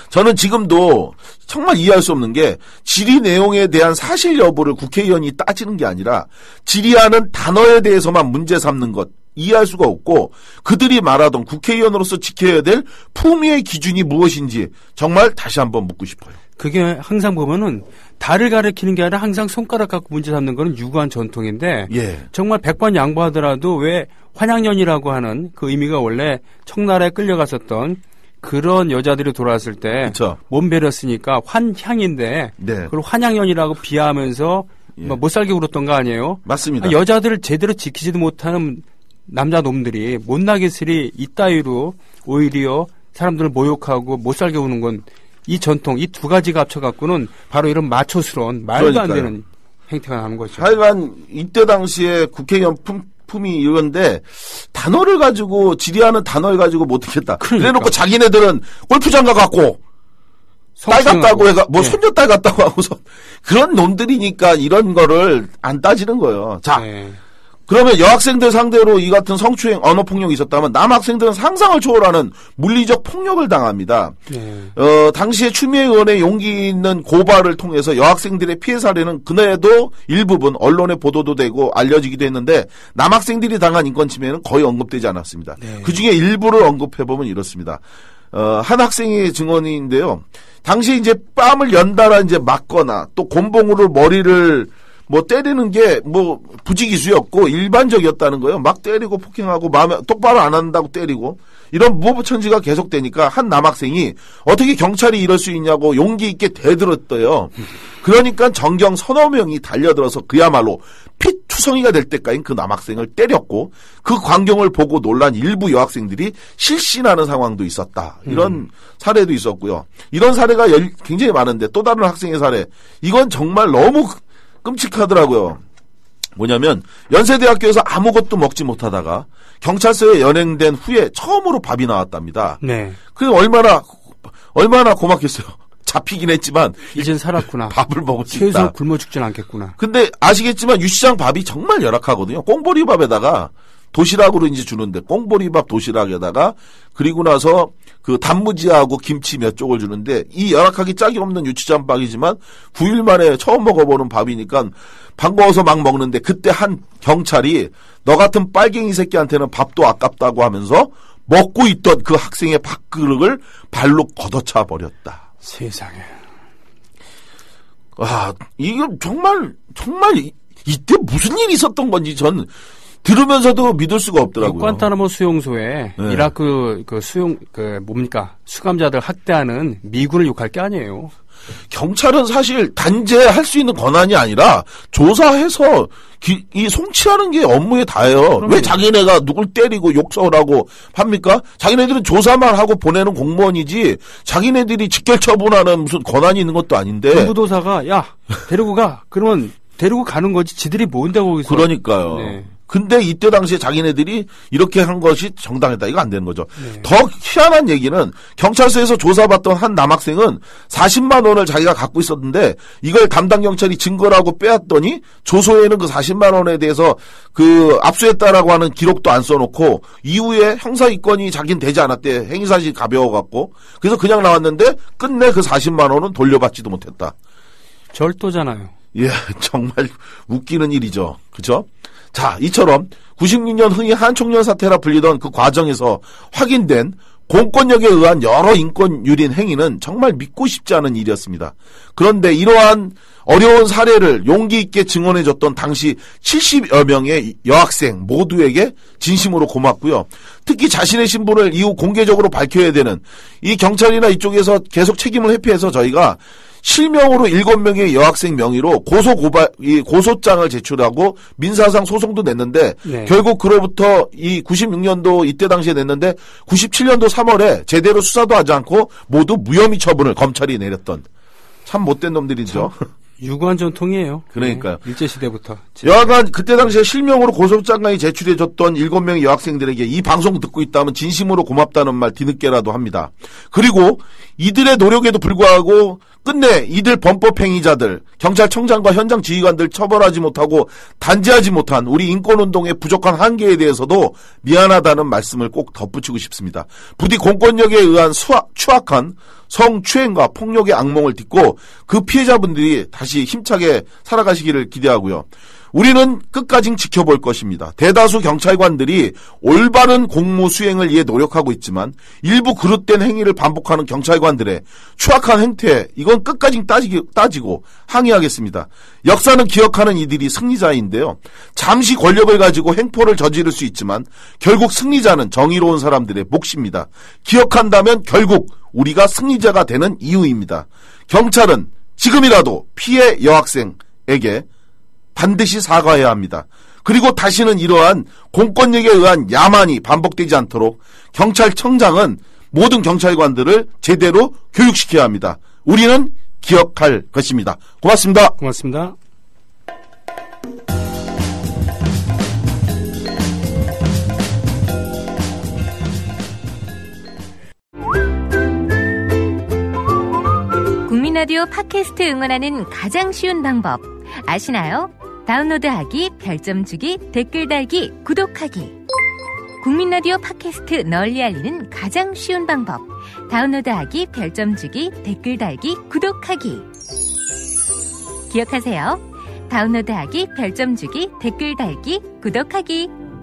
저는 지금도 정말 이해할 수 없는 게 질의 내용에 대한 사실 여부를 국회의원이 따지는 게 아니라 질의하는 단어에 대해서만 문제 삼는 것. 이해할 수가 없고 그들이 말하던 국회의원으로서 지켜야 될 품위의 기준이 무엇인지 정말 다시 한번 묻고 싶어요. 그게 항상 보면은 달을 가리키는 게 아니라 항상 손가락 갖고 문제 삼는 거는 유구한 전통인데 예. 정말 백번 양보하더라도 왜 환양년이라고 하는 그 의미가 원래 청나라에 끌려갔었던 그런 여자들이 돌아왔을 때 몸 베렸으니까 환향인데 네. 그걸 환양년이라고 비하하면서 예. 못 살게 울었던 거 아니에요? 맞습니다. 여자들을 제대로 지키지도 못하는 남자 놈들이 못나게 쓰리 이따위로 오히려 사람들을 모욕하고 못 살게 우는 건 이 전통, 이 두 가지가 합쳐갖고는 바로 이런 마초스러운 말도 안 되는 행태가 나는 거죠. 하여간 이때 당시에 국회의원 품이 이건데 단어를 가지고 질의하는 단어를 가지고 못 듣겠다. 그래놓고 자기네들은 골프장가 갖고 딸 같다고 해가 뭐 손녀 딸 같다고 하고서 그런 놈들이니까 이런 거를 안 따지는 거예요. 자. 그러면 여학생들 상대로 이 같은 성추행, 언어폭력이 있었다면 남학생들은 상상을 초월하는 물리적 폭력을 당합니다. 당시에 추미애 의원의 용기 있는 고발을 통해서 여학생들의 피해 사례는 그날에도 일부분 언론에 보도도 되고 알려지기도 했는데 남학생들이 당한 인권 침해는 거의 언급되지 않았습니다. 그중에 일부를 언급해보면 이렇습니다. 한 학생의 증언인데요. 당시 이제 뺨을 연달아 이제 맞거나 또 곤봉으로 머리를 뭐 때리는 게 뭐 부지기수였고 일반적이었다는 거예요. 막 때리고 폭행하고 마음에 똑바로 안 한다고 때리고 이런 무법천지가 계속되니까 한 남학생이 어떻게 경찰이 이럴 수 있냐고 용기 있게 대들었대요. 그러니까 전경 서너 명이 달려들어서 그야말로 피투성이가 될 때까지 그 남학생을 때렸고 그 광경을 보고 놀란 일부 여학생들이 실신하는 상황도 있었다. 이런 사례도 있었고요. 이런 사례가 굉장히 많은데 또 다른 학생의 사례. 이건 정말 너무 끔찍하더라고요. 뭐냐면 연세대학교에서 아무것도 먹지 못하다가 경찰서에 연행된 후에 처음으로 밥이 나왔답니다. 네. 그 얼마나 고맙겠어요. 잡히긴 했지만 이젠 살았구나. 밥을 먹을 수 있다. 최소 굶어 죽진 않겠구나. 근데 아시겠지만 유시장 밥이 정말 열악하거든요. 꽁보리밥에다가 도시락으로 이제 주는데 꽁보리밥 도시락에다가 그리고 나서 그 단무지하고 김치 몇 쪽을 주는데 이 열악하기 짝이 없는 유치장밥이지만 9일 만에 처음 먹어보는 밥이니까 반가워서 막 먹는데 그때 한 경찰이 너 같은 빨갱이 새끼한테는 밥도 아깝다고 하면서 먹고 있던 그 학생의 밥그릇을 발로 걷어차 버렸다. 세상에. 아, 이게 정말 이때 무슨 일이 있었던 건지 전 들으면서도 믿을 수가 없더라고요. 관타나모 수용소에 네. 이라크 수감자들 학대하는 미군을 욕할 게 아니에요. 경찰은 사실 단죄할 수 있는 권한이 아니라 조사해서 이 송치하는 게 업무에 다예요. 그럼요. 왜 자기네가 누굴 때리고 욕설하고 합니까? 자기네들은 조사만 하고 보내는 공무원이지 자기네들이 직결 처분하는 무슨 권한이 있는 것도 아닌데. 정부도사가 야 데리고 가. 그러면 데리고 가는 거지. 지들이 뭔데 거기서. 그러니까요. 네. 근데 이때 당시에 자기네들이 이렇게 한 것이 정당했다. 이거 안 되는 거죠. 네. 더 희한한 얘기는 경찰서에서 조사받던 한 남학생은 40만 원을 자기가 갖고 있었는데 이걸 담당 경찰이 증거라고 빼앗더니 조서에는 그 40만 원에 대해서 그 압수했다라고 하는 기록도 안 써놓고 이후에 형사 입건이 자기는 되지 않았대. 행위사실이 가벼워갖고. 그래서 그냥 나왔는데 끝내 그 40만 원은 돌려받지도 못했다. 절도잖아요. 예, 정말 웃기는 일이죠. 그죠? 자, 이처럼 96년 흔히 한총련 사태라 불리던 그 과정에서 확인된 공권력에 의한 여러 인권 유린 행위는 정말 믿고 싶지 않은 일이었습니다. 그런데 이러한 어려운 사례를 용기 있게 증언해줬던 당시 70여 명의 여학생 모두에게 진심으로 고맙고요. 특히 자신의 신분을 이후 공개적으로 밝혀야 되는 이 경찰이나 이쪽에서 계속 책임을 회피해서 저희가 실명으로 7명의 여학생 명의로 고소장을 제출하고 민사상 소송도 냈는데 네. 결국 그로부터 이 96년도 이때 당시에 냈는데 97년도 3월에 제대로 수사도 하지 않고 모두 무혐의 처분을 검찰이 내렸던 참 못된 놈들이죠. 유구한 전통이에요. 그러니까요. 네, 일제시대부터. 여하간 그때 당시에 실명으로 고소장이 제출해줬던 7명의 여학생들에게 이 방송 듣고 있다면 진심으로 고맙다는 말 뒤늦게라도 합니다. 그리고 이들의 노력에도 불구하고 끝내 이들 범법행위자들, 경찰청장과 현장 지휘관들 처벌하지 못하고 단죄하지 못한 우리 인권운동의 부족한 한계에 대해서도 미안하다는 말씀을 꼭 덧붙이고 싶습니다. 부디 공권력에 의한 추악한 성추행과 폭력의 악몽을 딛고 그 피해자분들이 다시 힘차게 살아가시기를 기대하고요. 우리는 끝까지 지켜볼 것입니다. 대다수 경찰관들이 올바른 공무 수행을 위해 노력하고 있지만 일부 그릇된 행위를 반복하는 경찰관들의 추악한 행태, 이건 끝까지 따지고 항의하겠습니다. 역사는 기억하는 이들이 승리자인데요. 잠시 권력을 가지고 횡포를 저지를 수 있지만 결국 승리자는 정의로운 사람들의 몫입니다. 기억한다면 결국 우리가 승리자가 되는 이유입니다. 경찰은 지금이라도 피해 여학생에게 반드시 사과해야 합니다. 그리고 다시는 이러한 공권력에 의한 야만이 반복되지 않도록 경찰청장은 모든 경찰관들을 제대로 교육시켜야 합니다. 우리는 기억할 것입니다. 고맙습니다. 고맙습니다. 국민라디오 팟캐스트 응원하는 가장 쉬운 방법 아시나요? 다운로드하기, 별점 주기, 댓글 달기, 구독하기. 국민라디오 팟캐스트 널리 알리는 가장 쉬운 방법. 다운로드하기, 별점 주기, 댓글 달기, 구독하기. 기억하세요. 다운로드하기, 별점 주기, 댓글 달기, 구독하기.